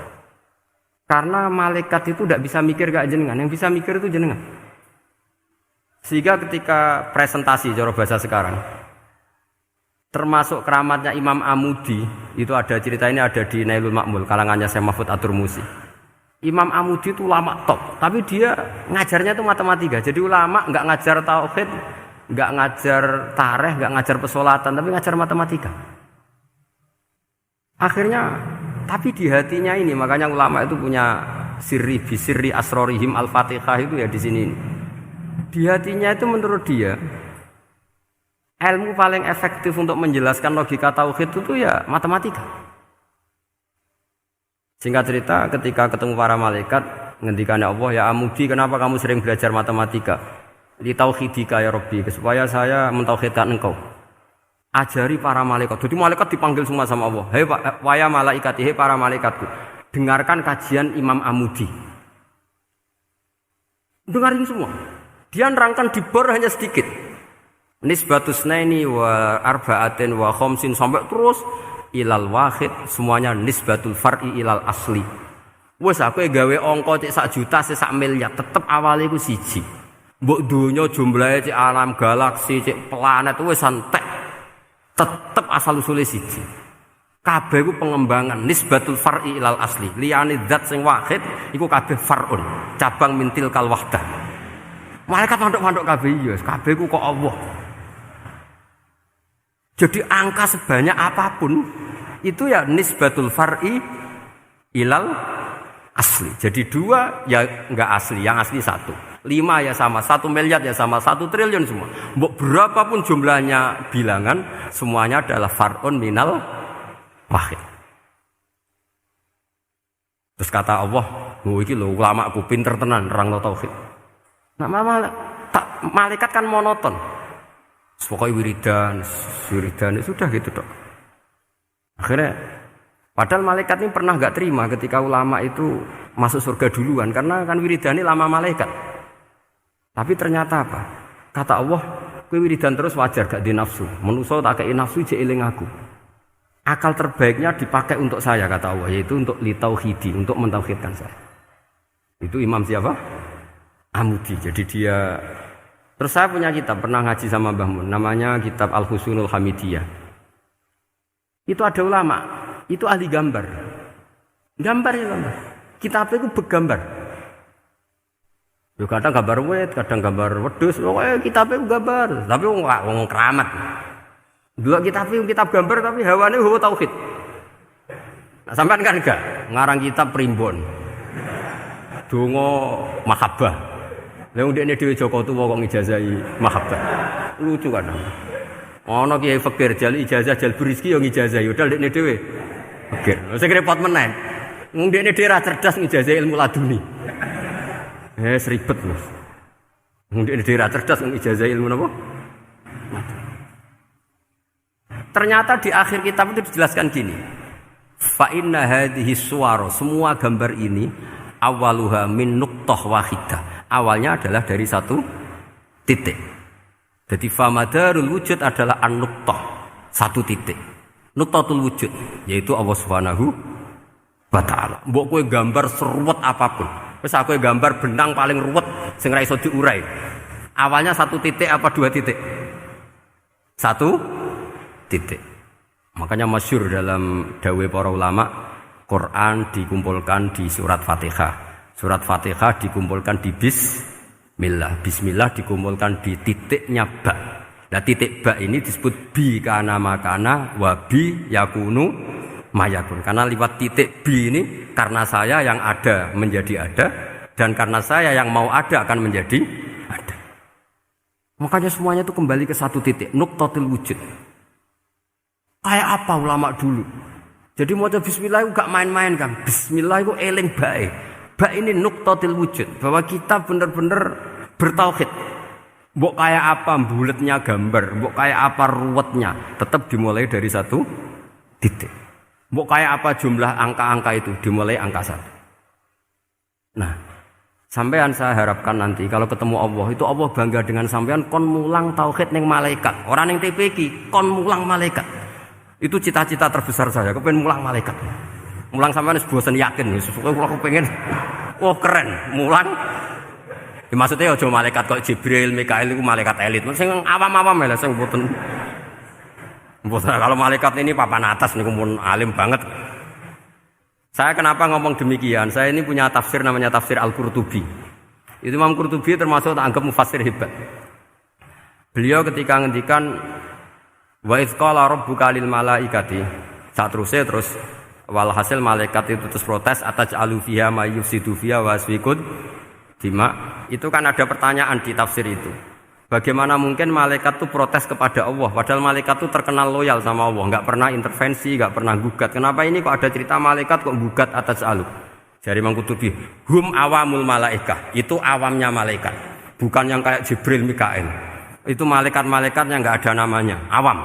Speaker 1: Karena malaikat itu tidak bisa mikir kayak jenengan, yang bisa mikir itu jenengan. Sehingga ketika presentasi cara bahasa sekarang, termasuk keramatnya Imam Amudi, itu ada cerita ini ada di Nailul Ma'mul, kalangannya Syekh Mahfud At-Turmusi. Imam Amudi itu ulama top, tapi dia ngajarnya itu matematika. Jadi ulama enggak ngajar tauhid, nggak ngajar tareh, nggak ngajar pesolatan, tapi ngajar matematika. Akhirnya, tapi di hatinya ini, makanya ulama itu punya sirri asrorihim al-fatihah itu ya di sini. Di hatinya itu menurut dia, ilmu paling efektif untuk menjelaskan logika tauhid itu ya matematika. Singkat cerita, ketika ketemu para malaikat, ngendikannya Allah, ya Amudi, kenapa kamu sering belajar matematika? Li tauhidika ya Rabbi, supaya saya mentauhidkan engkau. Ajari para malaikat. Jadi malaikat dipanggil semua sama Allah. Hei waya malaikat, hei para malaikatku, dengarkan kajian Imam Amudi. Dengarin semua. Dia nerangkan di bor hanya sedikit. Nisbatus naini wa arba'atin wa khamsin sampai terus ilal wahid, semuanya nisbatul far'i ilal asli. Wes aku gawe angka cek 1 juta, cek 1 miliar, tetep awale iku siji. Mbok donya jumlahe cek alam galaksi, cek planet wes santek. Tetep asal usule siji. Kabeh iku pengembangan nisbatul far'i ilal asli. Liyane zat sing wahid iku kabeh far'un, cabang mintil kal wahdah. Malaikat manduk-manduk kabeh ya, kabeh iku kok Allah. Jadi angka sebanyak apapun itu ya nisbatul far'i ilal asli. Jadi 2 ya enggak asli, yang asli 1. 5 ya sama, 1 miliar ya sama, 1 triliun semua. Mbok berapapun jumlahnya bilangan, semuanya adalah far'un minal wahid. Terus kata Allah, "Oh iki lho ulamaku pinter tenan nerangno tauhid." Nah, malaikat kan monoton. Pokoknya wiridan sudah gitu dok. Akhirnya, padahal malaikat ini pernah nggak terima ketika ulama itu masuk surga duluan, karena kan wiridan ini lama malaikat. Tapi ternyata apa? Kata Allah, kowe wiridan terus wajar gak di nafsu. Manusa tak kei nafsu jek eling aku. Akal terbaiknya dipakai untuk saya kata Allah, yaitu untuk litauhidi, untuk mentauhidkan saya. Itu Imam siapa? Amudi. Jadi dia. Terus saya punya kitab, pernah ngaji sama Mbah Mun, namanya kitab Al-Husunul Hamidiyah. Itu ada ulama, itu ahli gambar. Gambar. Kitabnya itu bergambar. Kadang gambar wet, kadang gambar wedhus, pokoknya kitabnya itu gambar. Tapi wong keramat. Dua kitab gambar tapi hawane hawa tauhid. Nah, sampean kan enggak ngarang kitab primbon. Donga mahabbah. Lah ndekne dhewe Joko Tuwa kok ngijazahi mahabbah. Lucu kan. Ana kiai fakir jal ijazah jal berizki yo ngijazahi padahal ndekne dhewe fakir. Sing repot menen. Wong ndekne dhewe ra cerdas ngijazahi ilmu laduni. Ribet Mas. Wong ndekne dhewe ra cerdas ngijazahi ilmu napa? Ternyata di akhir kitab itu dijelaskan gini. Fa inna hadhihi suwar, semua gambar ini awaluha min nuqtah wahidah. Awalnya adalah dari 1 titik. Jadi famadarul wujud adalah an-nuqtah, 1 titik. Nuqtatul wujud yaitu Allah Subhanahu wa taala. Mbok kowe gambar seruwet apapun. Wis aku gambar benang paling ruwet sing ra iso diurai. Awalnya 1 titik apa 2 titik? 1 titik. Makanya masyhur dalam dawuh para ulama, Quran dikumpulkan di surat Fatihah. Surat Fatihah dikumpulkan di Bismillah. Bismillah dikumpulkan di titiknya ba. Nah titik ba ini disebut bi kana makana wa bi yakunu mayakun. Karena lewat titik bi ini karena saya yang ada menjadi ada dan karena saya yang mau ada akan menjadi ada. Makanya semuanya itu kembali ke 1 titik, nuqtatul wujud. Kayak apa ulama dulu? Jadi mau bismillah itu gak main-main kan. Bismillah itu eling bae. Ba ini nuqtatil wujud, bahwa kita benar-benar bertauhid. Mbok kayak apa buletnya gambar, mbok kayak apa ruwetnya, tetap dimulai dari 1 titik. Mbok kayak apa jumlah angka-angka itu, dimulai angka 1. Nah, sampean saya harapkan nanti kalau ketemu Allah, itu Allah bangga dengan sampean kon mulang tauhid ning malaikat. Orang ning TPQ kon mulang malaikat. Itu cita-cita terbesar saya, kepengen mulang malaikat. Mulang sampean wis bosen yakin, wis pokoke kula kepengin keren, mulang. Ya, maksudnya aja malaikat kok Jibril, Mikail itu malaikat elit. Sing awam-awam lho sing mboten. Kalau malaikat ini papan atas niku mun alim banget. Saya kenapa ngomong demikian? Saya ini punya tafsir namanya tafsir Al-Qurtubi. Itu Imam Qurtubi termasuk tak anggap mufassir hebat. Beliau ketika ngendikan wa idz qala rabbuka lil malaikati, terus walhasil malaikat itu terus protes ataj'alu fiha may yufsidu fiha wa yasfikud dima. Itu kan ada pertanyaan di tafsir itu. Bagaimana mungkin malaikat itu protes kepada Allah padahal malaikat itu terkenal loyal sama Allah, enggak pernah intervensi, enggak pernah gugat. Kenapa ini kok ada cerita malaikat kok gugat ataj'alu? Jari Imam Qurtubi, hum awamul malaikah, itu awamnya malaikat. Bukan yang kayak Jibril, Mikail. Itu malaikat-malaikat yang enggak ada namanya, awam.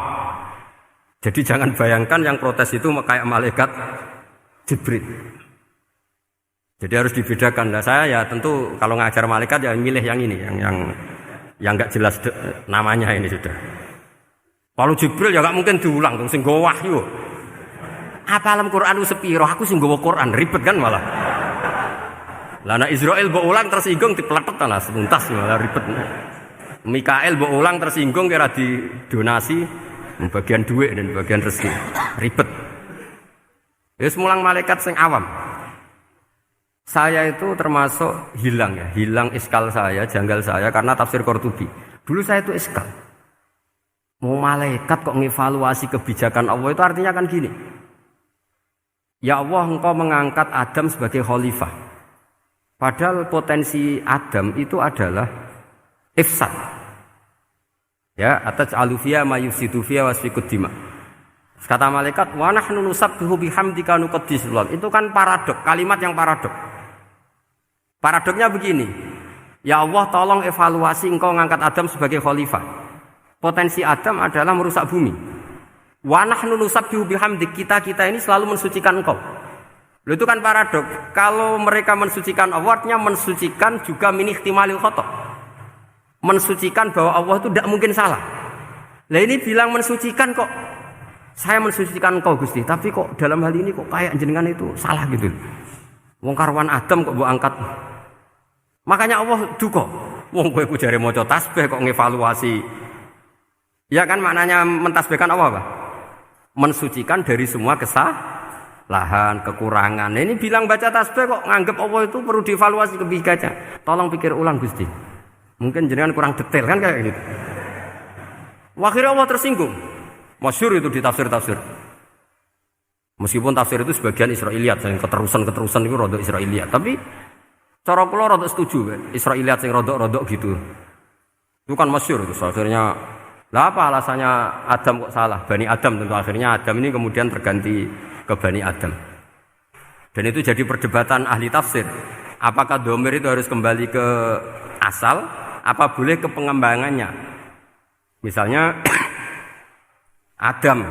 Speaker 1: Jadi jangan bayangkan yang protes itu kayak malaikat Jibril. Jadi harus dibedakan. Lah saya ya tentu kalau ngajar malaikat ya milih yang ini, yang enggak jelas namanya ini sudah. Kalau Jibril ya enggak mungkin diulang dong sing nggawa wahyu. Apa alam Quran ku sepiro, aku sing nggawa Quran ribet kan malah. Lah nek Israil mbok ulang tersinggung dipletet lah sebentas malah ribet. Mikael mbok ulang tersinggung kira di donasi bagian duit dan bagian rezeki. Ribet. Wis mulang malaikat sing awam. Saya itu termasuk hilang iskal saya, janggal saya karena tafsir Qurtubi. Dulu saya itu iskal. Mau malaikat kok ngevaluasi kebijakan Allah itu artinya kan gini. Ya Allah, engkau mengangkat Adam sebagai khalifah. Padahal potensi Adam itu adalah ifsad. Ya, ataj'alu fiha may yufsidu fiha wasfikud dima. Kata malaikat, wa nahnu nusabbihu bihamdika nuqaddisu lak. Itu kan paradok, kalimat yang paradok. Paradoknya begini. Ya Allah, tolong evaluasi engkau mengangkat Adam sebagai khalifah. Potensi Adam adalah merusak bumi. Wa nahnu nusabbihu bihamdik, kita ini selalu mensucikan engkau. Loh, itu kan paradok. Kalau mereka mensucikan Allah, artinya mensucikan juga min ihtimalil khata'. Mensucikan bahwa Allah itu tidak mungkin salah. Lah ini bilang mensucikan kok. Saya mensucikan engkau Gusti, tapi kok dalam hal ini kok kayak jenengan itu salah gitu. Wong karwan Adam kok mbok angkat. Makanya Allah duka. Wong kowe ku jare maca tasbih kok ngevaluasi. Ya kan maknanya mentasbihkan Allah apa? Mensucikan dari semua kesalahan, kekurangan. Ini bilang baca tasbih kok nganggep Allah itu perlu dievaluasi kebijakannya. Tolong pikir ulang Gusti. Mungkin jenengan kurang detail kan kayak gitu. Akhirnya Allah tersinggung. Masyhur itu di tafsir-tafsir. Meskipun tafsir itu sebagian Israiliyat, yang keterusan itu rodok Israiliyat. Tapi cara kula rodok setuju, Israiliyat yang rodok-rodok gitu. Itu kan masyhur itu. Akhirnya, lah apa alasannya Adam kok salah? Bani Adam tentu akhirnya Adam ini kemudian terganti ke Bani Adam. Dan itu jadi perdebatan ahli tafsir. Apakah dhamir itu harus kembali ke asal? Apa boleh ke pengembangannya? Misalnya Adam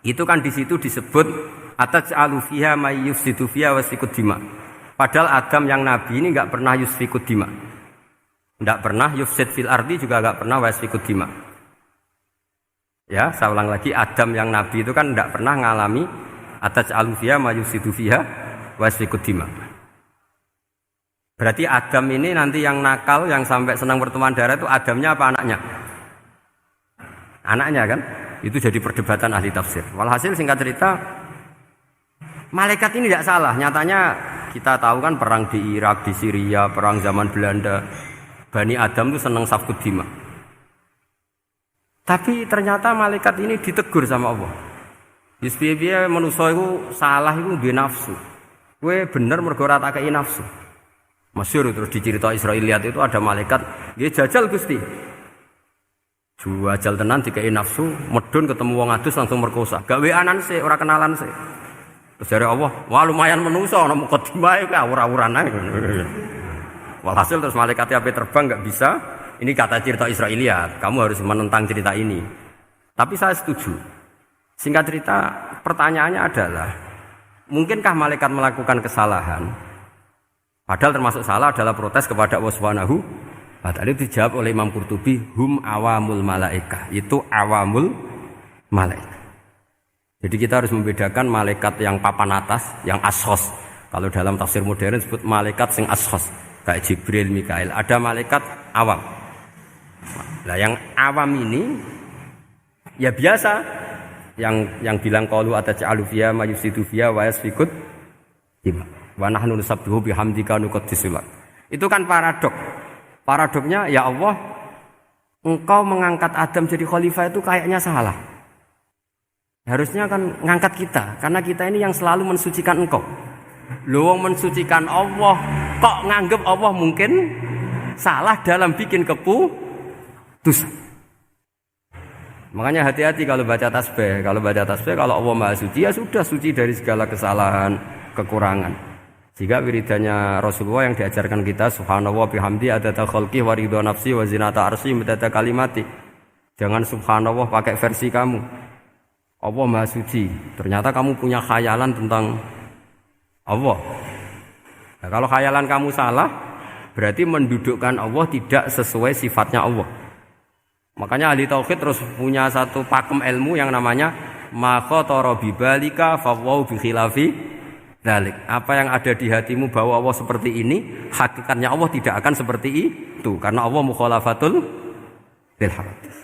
Speaker 1: itu kan di situ disebut ataj'alu fiha may yufsidu fiha wasfikud dima. Padahal Adam yang nabi ini enggak pernah yusfikud dima. Enggak pernah yufsid fil ardi, juga enggak pernah wasfikud dima. Ya, saya ulang lagi, Adam yang nabi itu kan enggak pernah ngalami ataj'alu fiha may yufsidu fiha wasfikud dima. Berarti Adam ini nanti yang nakal, yang sampai senang berteman darah itu Adamnya apa anaknya? Anaknya kan? Itu jadi perdebatan ahli tafsir. Walhasil singkat cerita, malaikat ini tidak salah. Nyatanya kita tahu kan perang di Irak, di Syria, perang zaman Belanda. Bani Adam itu senang safkud dima. Tapi ternyata malaikat ini ditegur sama Allah. Biar manusia itu salah itu dia nafsu. Gue bener mergo ora tak kei nafsu. Masyhur terus dicerita Israiliyat itu ada malaikat, dia jajal Gusti. Jajal tenan dikei nafsu, medun ketemu wong adus langsung merkosa. Gawe anan sih, ora kenalan sih. Terus dari Allah, wah lumayan menusa ana mukadimah iku awur-awuran ae. Walhasil terus malaikat ape terbang enggak bisa. Ini kata cerita Israiliyat, kamu harus menentang cerita ini. Tapi saya setuju. Singkat cerita, pertanyaannya adalah, mungkinkah malaikat melakukan kesalahan? Padahal termasuk salah adalah protes kepada Allah Subhanahu wa ta'ala. Dijawab oleh Imam Qurtubi, hum awamul malaikah. Itu awamul malaikat. Jadi kita harus membedakan malaikat yang papan atas, yang ashos. Kalau dalam tafsir modern disebut malaikat sing ashos, kayak Jibril, Mikail. Ada malaikat awam. Nah, yang awam ini ya biasa, yang bilang qalu ataj'alu fiha may yufsidu fiha wa yasfikud dima. Wa nahnu nusabbihu bihamdika nuqaddisu lak. Itu kan paradok. Paradoknya ya Allah,
Speaker 2: engkau mengangkat Adam jadi khalifah itu kayaknya salah. Harusnya kan ngangkat kita, karena kita ini yang selalu mensucikan engkau. Lu mensucikan Allah, kok nganggep Allah mungkin salah dalam bikin keputusan. Makanya hati-hati kalau baca tasbih. Kalau baca tasbih, kalau Allah Maha Suci, ya sudah suci dari segala kesalahan, kekurangan. Jika wiridannya Rasulullah yang diajarkan kita, subhanallah bihamdi adada khalqi wa ridha nafsi wa zinata arsy midada kalimati. Jangan subhanallah pakai versi kamu. Allah Maha Suci. Ternyata kamu punya khayalan tentang Allah. Nah, kalau khayalan kamu salah, berarti mendudukkan Allah tidak sesuai sifatnya Allah. Makanya ahli tauhid terus punya satu pakem ilmu yang namanya ma khatara bi balika fa wa bi khilafi dzalik. Apa yang ada di hatimu bahwa Allah seperti ini, hakikatnya Allah tidak akan seperti itu karena Allah mukhalafatul bil hawadits.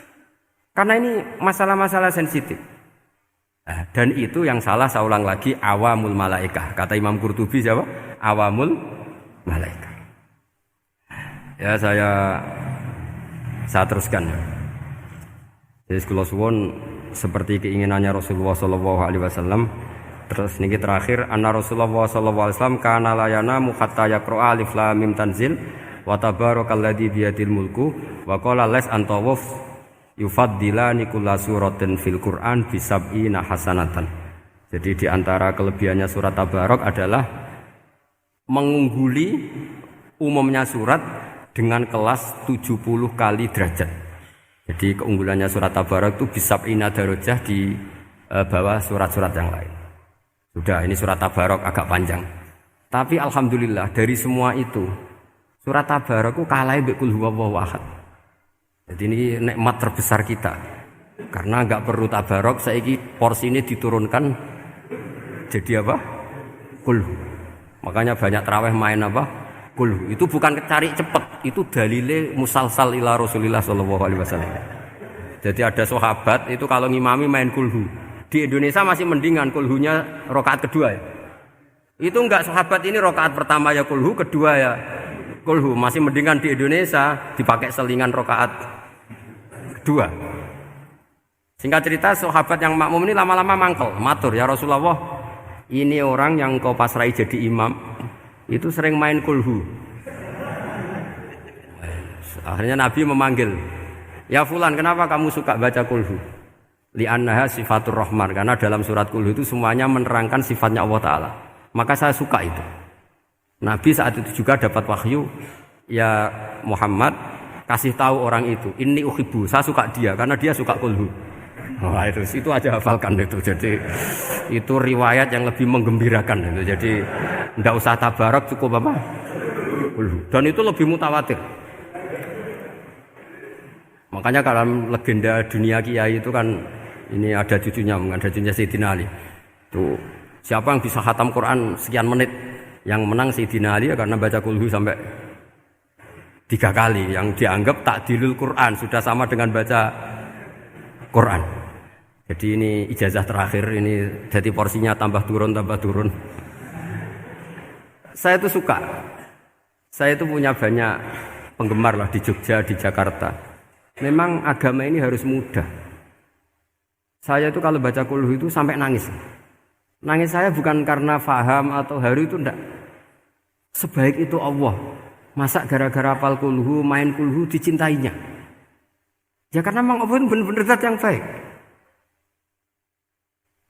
Speaker 2: Karena ini masalah-masalah sensitif. Dan itu yang salah, saya ulang lagi, awamul malaikah. Kata Imam Qurtubi siapa? Awamul malaikah. Ya saya teruskan. Jadi kula suwun seperti keinginannya Rasulullah sallallahu alaihi wasallam. Terus niki terakhir anna Rasulullah sallallahu alaihi wasallam kana la yanamu hatta yaqra alif lam mim tanzil wa tabarakalladzi biyadil mulku wa qala las antawuf yufaddilani kulla suratin fil Qur'an bi sab'ina hasanatan. Jadi di antara kelebihannya surat Tabarok adalah mengungguli umumnya surat dengan kelas 70 kali derajat. Jadi keunggulannya surat Tabarok itu bisab'ina darajah di bawah surat-surat yang lain. Sudah, ini surat Tabarok agak panjang. Tapi alhamdulillah dari semua itu surat Tabarok itu kalah mbek qul huwallahu ahad. Jadi ini nikmat terbesar kita. Karena enggak perlu Tabarok, saiki porsi ini diturunkan jadi apa? Qul. Makanya banyak tarawih main apa? Qul. Itu bukan cari cepet, itu dalile musalsal ila Rasulillah sallallahu alaihi wasallam. Jadi ada sahabat itu kalau ngimami main kulhu. Di Indonesia masih mendingan kulhunya rakaat kedua ya. Itu enggak sahabat ini rakaat pertama ya kulhu, kedua ya kulhu. Masih mendingan di Indonesia dipakai selingan rakaat kedua. Singkat cerita sahabat yang makmum ini lama-lama mangkel, matur ya Rasulullah, ini orang yang kau pasrai jadi imam itu sering main kulhu. Akhirnya Nabi memanggil, ya fulan, kenapa kamu suka baca kulhu? Li'annaha sifatur rahman, karena dalam surat kulhu itu semuanya menerangkan sifatnya Allah Ta'ala. Maka saya suka itu. Nabi saat itu juga dapat wahyu, ya Muhammad kasih tahu orang itu, inni uhibbu, saya suka dia karena dia suka kulhu. Wah, itu aja hafalkan itu. Jadi itu riwayat yang lebih menggembirakan itu. Jadi enggak usah Tabarok, cukup apa? Kulhu. Dan itu lebih mutawatir. Makanya dalam legenda dunia kiai itu kan ini ada cucunya Sayyidina Ali. Tuh, siapa yang bisa khatam Quran sekian menit? Yang menang Sayyidina Ali ya, karena baca kulhu sampai 3 kali. Yang dianggap takdilul Quran, sudah sama dengan baca Quran. Jadi ini ijazah terakhir, ini jadi porsinya tambah turun. Saya itu suka. Saya itu punya banyak penggemar lah di Jogja, di Jakarta. Memang agama ini harus mudah. Saya itu kalau baca kulhu itu sampai nangis. Nangis saya bukan karena faham atau haru, itu enggak. Sebaik itu Allah. Masa gara-gara hafal kulhu, main kulhu dicintainya? Ya karena memang Allah itu benar-benar zat yang baik.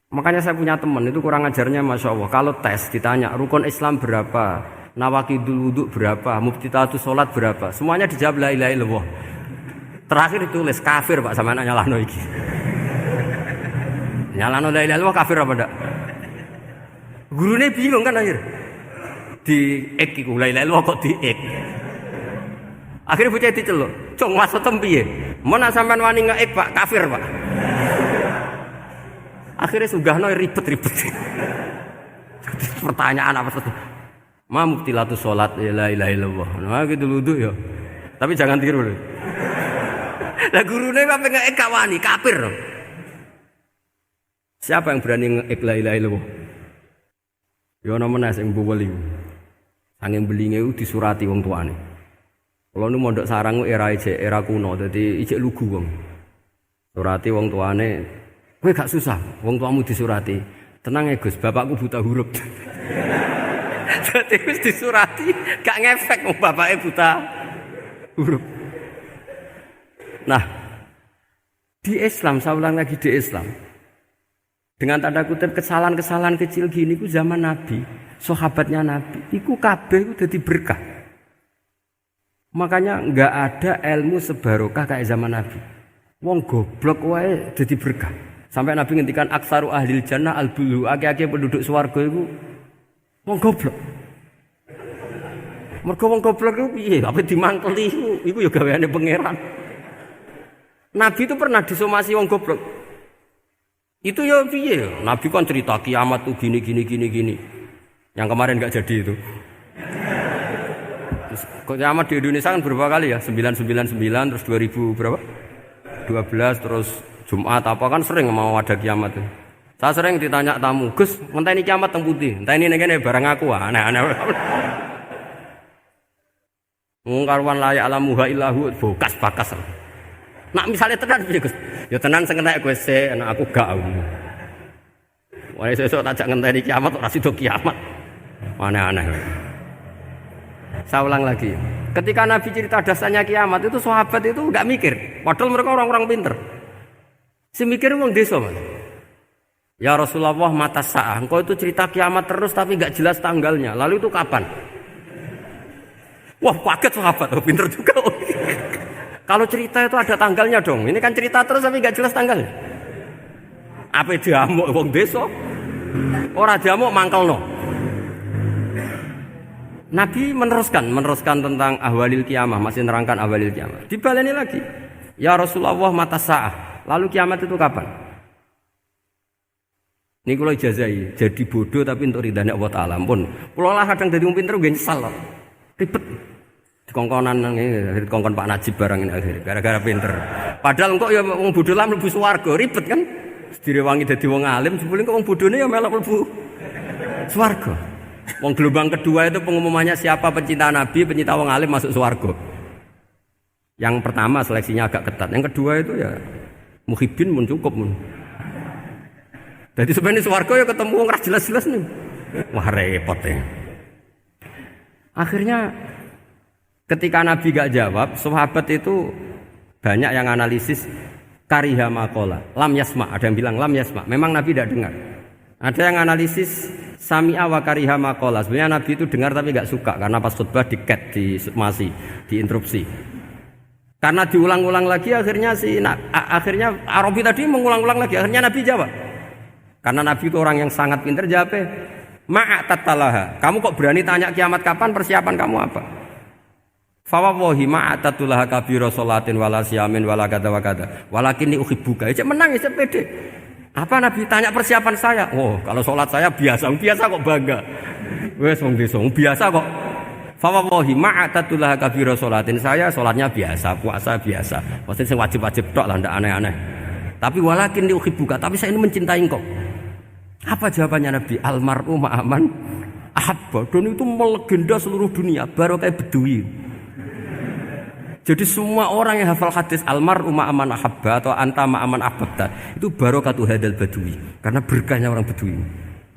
Speaker 2: Makanya saya punya teman itu kurang ajarnya Masya Allah. Kalau tes ditanya rukun Islam berapa, nawakidul wudhu berapa, muftitatus sholat berapa, semuanya dijawab la ilaha illallah. Terakhir ditulis kafir Pak, sama anak nyalano iki. Nyalano la ilaha illallah kafir apa enggak? Gurunya bingung kan akhir. Di ek iku la ilaha illallah kok di ek. Akhirnya bocah diceluk, "Cong maksudem piye? Mun sampean wani ngeek Pak, kafir Pak." Akhirnya sugahno ribet-ribet. Pertanyaan apa tuh? Ma mubtilatus sholat la ilaha illallah. Nah gitu wudu ya. Tapi jangan tiru lho. Lah gurune apa ngeek gak wani, kafir. Siapa yang berani ngeek la ilaha illallah? Ya ana meneh sing mboweli. Sanging belinge disurati wong tuane. Kalau nu mondok sarang era kuno, jadi ijek lugu wong. Surati wong tuane, kowe gak susah, wong tuamu disurati. Tenang ya Gus, bapakku buta huruf. Jadi wis disurati, gak ngefek wong bapake buta huruf. Nah, di Islam, saya ulang lagi di Islam. Dengan tanda kutip kesalahan-kesalahan kecil gini ku zaman Nabi, sahabatnya Nabi, iku kabeh ku dadi berkah. Makanya enggak ada ilmu sebarokah kayak zaman Nabi. Wong goblok wae dadi berkah. Sampai Nabi ngendikan aksaru ahlil jannah al-bulu, akeh-akeh penduduk swarga iku wong goblok. Mergo wong goblok iku piye? Apa dimangkeli iku ya gaweane pangeran. Nabi itu pernah disomasi wong goblok. Itu ya piye? Nabi kan cerita kiamat tuh gini. Yang kemarin enggak jadi itu. Kiamat di Indonesia kan berapa kali ya? 999 terus 2000 berapa? 12 terus Jumat apa kan sering mau ada kiamat itu. Saya sering ditanya tamu, "Gus, ngenteni kiamat teng pundi? Enteni ning kene barang aku." Aneh-aneh. Ngkarwan layak alamuha illahu bokas-bakas. Nak misalnya tenan piye, Gus? Ya tenan sing enek kowe sik, anak aku gak. Wah, sesuk tak jak ngenteni kiamat ora sida kiamat. Aneh-aneh. Saya ulang lagi. Ketika Nabi cerita dasarnya kiamat itu sahabat itu enggak mikir. Padahal mereka orang-orang pinter. Si mikir wong desa, Mas. Ya Rasulullah mata sa'ah. Engkau itu cerita kiamat terus tapi enggak jelas tanggalnya. Lalu itu kapan? Wah, kaget sahabat. Oh, pinter juga. Kalau cerita itu ada tanggalnya dong. Ini kan cerita terus tapi enggak jelas tanggalnya. Apa diamuk wong desa? Ora diamuk mangkelno. Nabi meneruskan tentang ahwalil kiamah, masih nerangkan ahwalil kiamah. Dibaleni lagi. Ya Rasulullah mata sa'ah. Lalu kiamat itu kapan? Ini kalau ijazai, jadi bodoh tapi untuk ridhanya Allah Ta'ala. Pun, kalau lah kadang jadi pinter gue nyesal loh. Ribet. Dikongkonan ini, dikongkon Pak Najib barang ini akhirnya, gara-gara pinter. Padahal kok ya wong bodoh lah mlebu swarga, ribet kan? Direwangi dadi wong alim, sebelum kok wong bodohne ya melok mlebu swarga. Wong gelombang kedua itu pengumumannya siapa pencinta Nabi, pencinta wong alim masuk swarga. Yang pertama seleksinya agak ketat, yang kedua itu ya muhibin mun cukup mun. Jadi sebenarnya swarga ya ketemu wong ra jelas-jelas nih. Wah repot ya. Akhirnya ketika Nabi gak jawab, sahabat itu banyak yang analisis kariha maqala, lam yasma, ada yang bilang lam yasma. Memang Nabi tidak dengar. Ada yang analisis sami'a wa kariha maqala. Sebenarnya Nabi itu dengar tapi gak suka karena pas khutbah di-cut, diinterupsi. Karena diulang-ulang lagi akhirnya akhirnya Arabi tadi mengulang-ulang lagi, akhirnya Nabi jawab. Karena Nabi itu orang yang sangat pintar, jawabnya ma'atatalaha. Kamu kok berani tanya kiamat kapan, persiapan kamu apa? Fawawahi ma'atatulaha kabira sholatin wala siyamin wala kada wa kada walakinni uhibbuka. Cek menang ya, cek pede. Apa Nabi tanya persiapan saya? Oh, kalau sholat saya biasa kok bangga. Wes wong desa biasa kok. Fawawahi ma'atatulaha kabira sholatin, saya sholatnya biasa, puasa biasa. Maksudnya sing wajib-wajib tok lah, ndak aneh-aneh. Tapi walakinni uhibbuka, tapi saya ini mencintai engkau. Apa jawabannya Nabi? Almar'u ma'aman ahabba. Dan itu melegenda seluruh dunia, baru kayak Bedui. Jadi semua orang yang hafal hadis almar'u ma'aman ahabba atau anta ma'aman ahbabta, itu barokatu hadal Badui, karena berkahnya orang Bedui.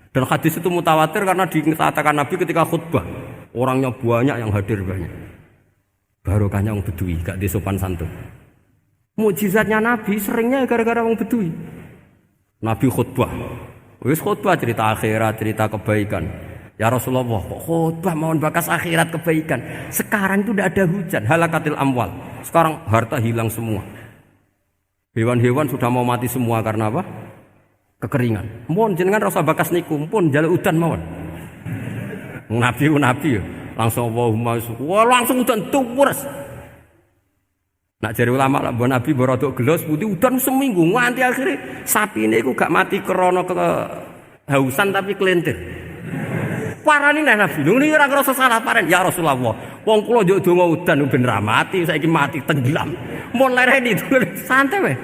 Speaker 2: Dan hadis itu mutawatir karena dikatakan Nabi ketika khutbah, orangnya banyak yang hadir banyak. Barokahnya orang Bedui, gak disopan santun. Mukjizatnya Nabi seringnya gara-gara orang Bedui. Nabi khutbah, wis khutbah cerita akhirat, cerita kebaikan. Ya Rasulullah, kok khutbah mohon bakas akhirat kebaikan. Sekarang itu tidak ada hujan, halakatil amwal. Sekarang harta hilang semua. Hewan-hewan sudah mau mati semua karena apa? Kekeringan. Mohon jenengan rasa bakas niku, pun jaluk udan mawon. Nabi langsung Allahumma wah langsung udan tuwres. Nak jare ulama lah Nabi borodok gelos putih udan seminggu nganti akhirnya sapi ini iku gak mati krana kehausan tapi kelentir. Parani nek Nabi nuni ora ngrasa salah paren ya Rasulullah. Wong kula njuk donga udan ben ra mati saiki mati tenggelam. Mun lereni santai wae.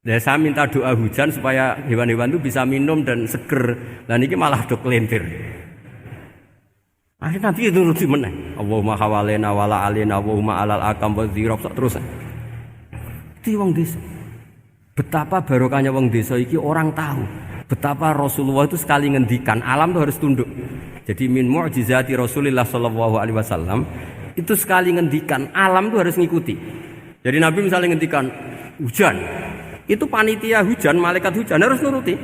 Speaker 2: Ya saya minta doa hujan supaya hewan-hewan itu bisa minum dan seger. Lah niki malah do kelentir. Akhirnya Nabi itu nuruti meneh. Allahumma hawalena wala alina Allahumma alal akam wa dzirab terus. Itu wong desa. Betapa barokahnya wong desa iki orang tahu. Betapa Rasulullah itu sekali ngendikan alam itu harus tunduk. Jadi min mu'jizati Rasulullah sallallahu alaihi wasallam itu sekali ngendikan alam itu harus ngikuti. Jadi Nabi misalnya ngendikan hujan, itu panitia hujan, malaikat hujan harus nuruti.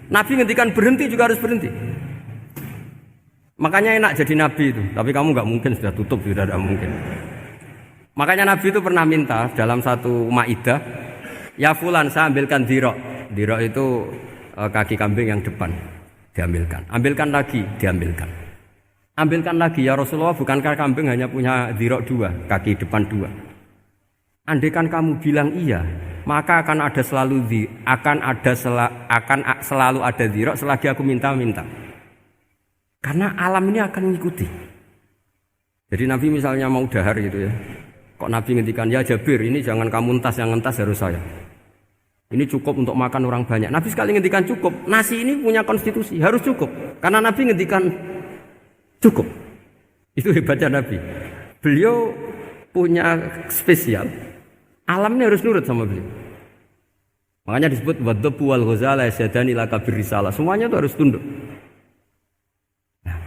Speaker 2: Nabi ngendikan berhenti juga harus berhenti. Makanya enak jadi Nabi itu. Tapi kamu nggak mungkin, sudah tutup, sudah tidak mungkin. Makanya Nabi itu pernah minta dalam satu maidah, ya fulan saya ambilkan dirok. Dirok itu kaki kambing yang depan, diambilkan. Ambilkan lagi, diambilkan. Ambilkan lagi ya Rasulullah, bukankah kambing hanya punya dirok dua, kaki depan dua. Andaikan kamu bilang iya, maka akan selalu ada dirok selagi aku minta-minta. Karena alam ini akan mengikuti. Jadi Nabi misalnya mau dahar gitu ya. Kok Nabi ngendikan, ya Jabir ini jangan kamu entas, yang entas harus saya. Ini cukup untuk makan orang banyak. Nabi sekali ngendikan cukup. Nasi ini punya konstitusi, harus cukup. Karena Nabi ngendikan cukup. Itu hebatnya Nabi. Beliau punya spesial. Alam ini harus nurut sama beliau. Makanya disebut wadhabu wal ghazala yasyadani laka birrisalah. Semuanya itu harus tunduk. Nah,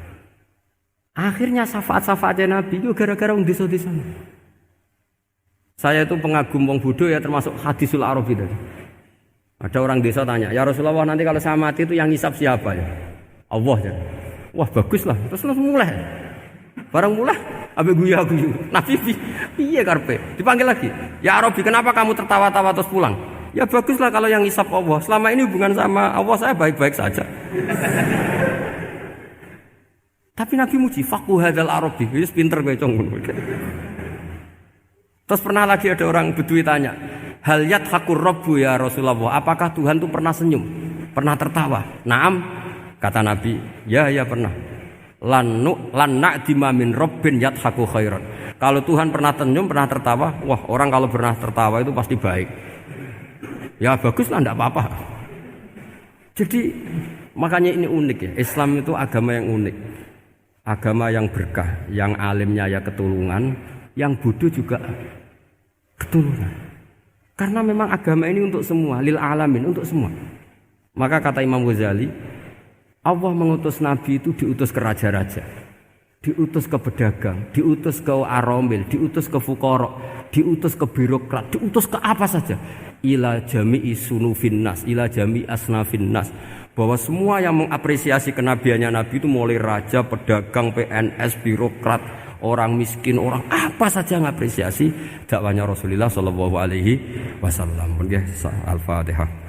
Speaker 2: akhirnya syafaat-syafaatnya Nabi itu gara-gara wong desa-desa. Saya itu pengagum wong bodoh ya, termasuk hadisul Arabi tadi. Ada orang desa tanya, ya Rasulullah nanti kalau saya mati itu yang ngisap siapa ya? Allah ya. Wah baguslah, terus langsung mulai. Barang mulai, abe guyu-guyu. Nabi piye karpe? Dipanggil lagi. Ya Arabi, kenapa kamu tertawa-tawa terus pulang? Ya baguslah kalau yang ngisap Allah. Selama ini hubungan sama Allah saya baik-baik saja. Tapi Nabi muji, faqhu hadzal Arabi, wis pinter kowe cong. Terus pernah lagi ada orang Bedui tanya, hal yadhakur rabbu ya Rasulullah, apakah Tuhan itu pernah senyum, pernah tertawa? Naam, kata Nabi, ya pernah. Lan na'dima min rabbin yadhaku khairan. Kalau Tuhan pernah senyum, pernah tertawa, wah orang kalau pernah tertawa itu pasti baik. Ya baguslah, enggak apa-apa. Jadi makanya ini unik ya, Islam itu agama yang unik. Agama yang berkah, yang alimnya ya ketulungan, yang bodoh juga ketulungan. Karena memang agama ini untuk semua, lil alamin, untuk semua. Maka kata Imam Ghazali, Allah mengutus Nabi itu diutus ke raja-raja, diutus ke pedagang, diutus ke aromil, diutus ke fuqara, diutus ke birokrat, diutus ke apa saja. Ila jami'i sunufin nas, ila jami'i asnafin nas. Bahwa semua yang mengapresiasi kenabiannya Nabi itu mulai raja, pedagang, PNS, birokrat, orang miskin, orang apa saja mengapresiasi dakwahnya Rasulullah sallallahu alaihi wasallam. Al-Fatihah.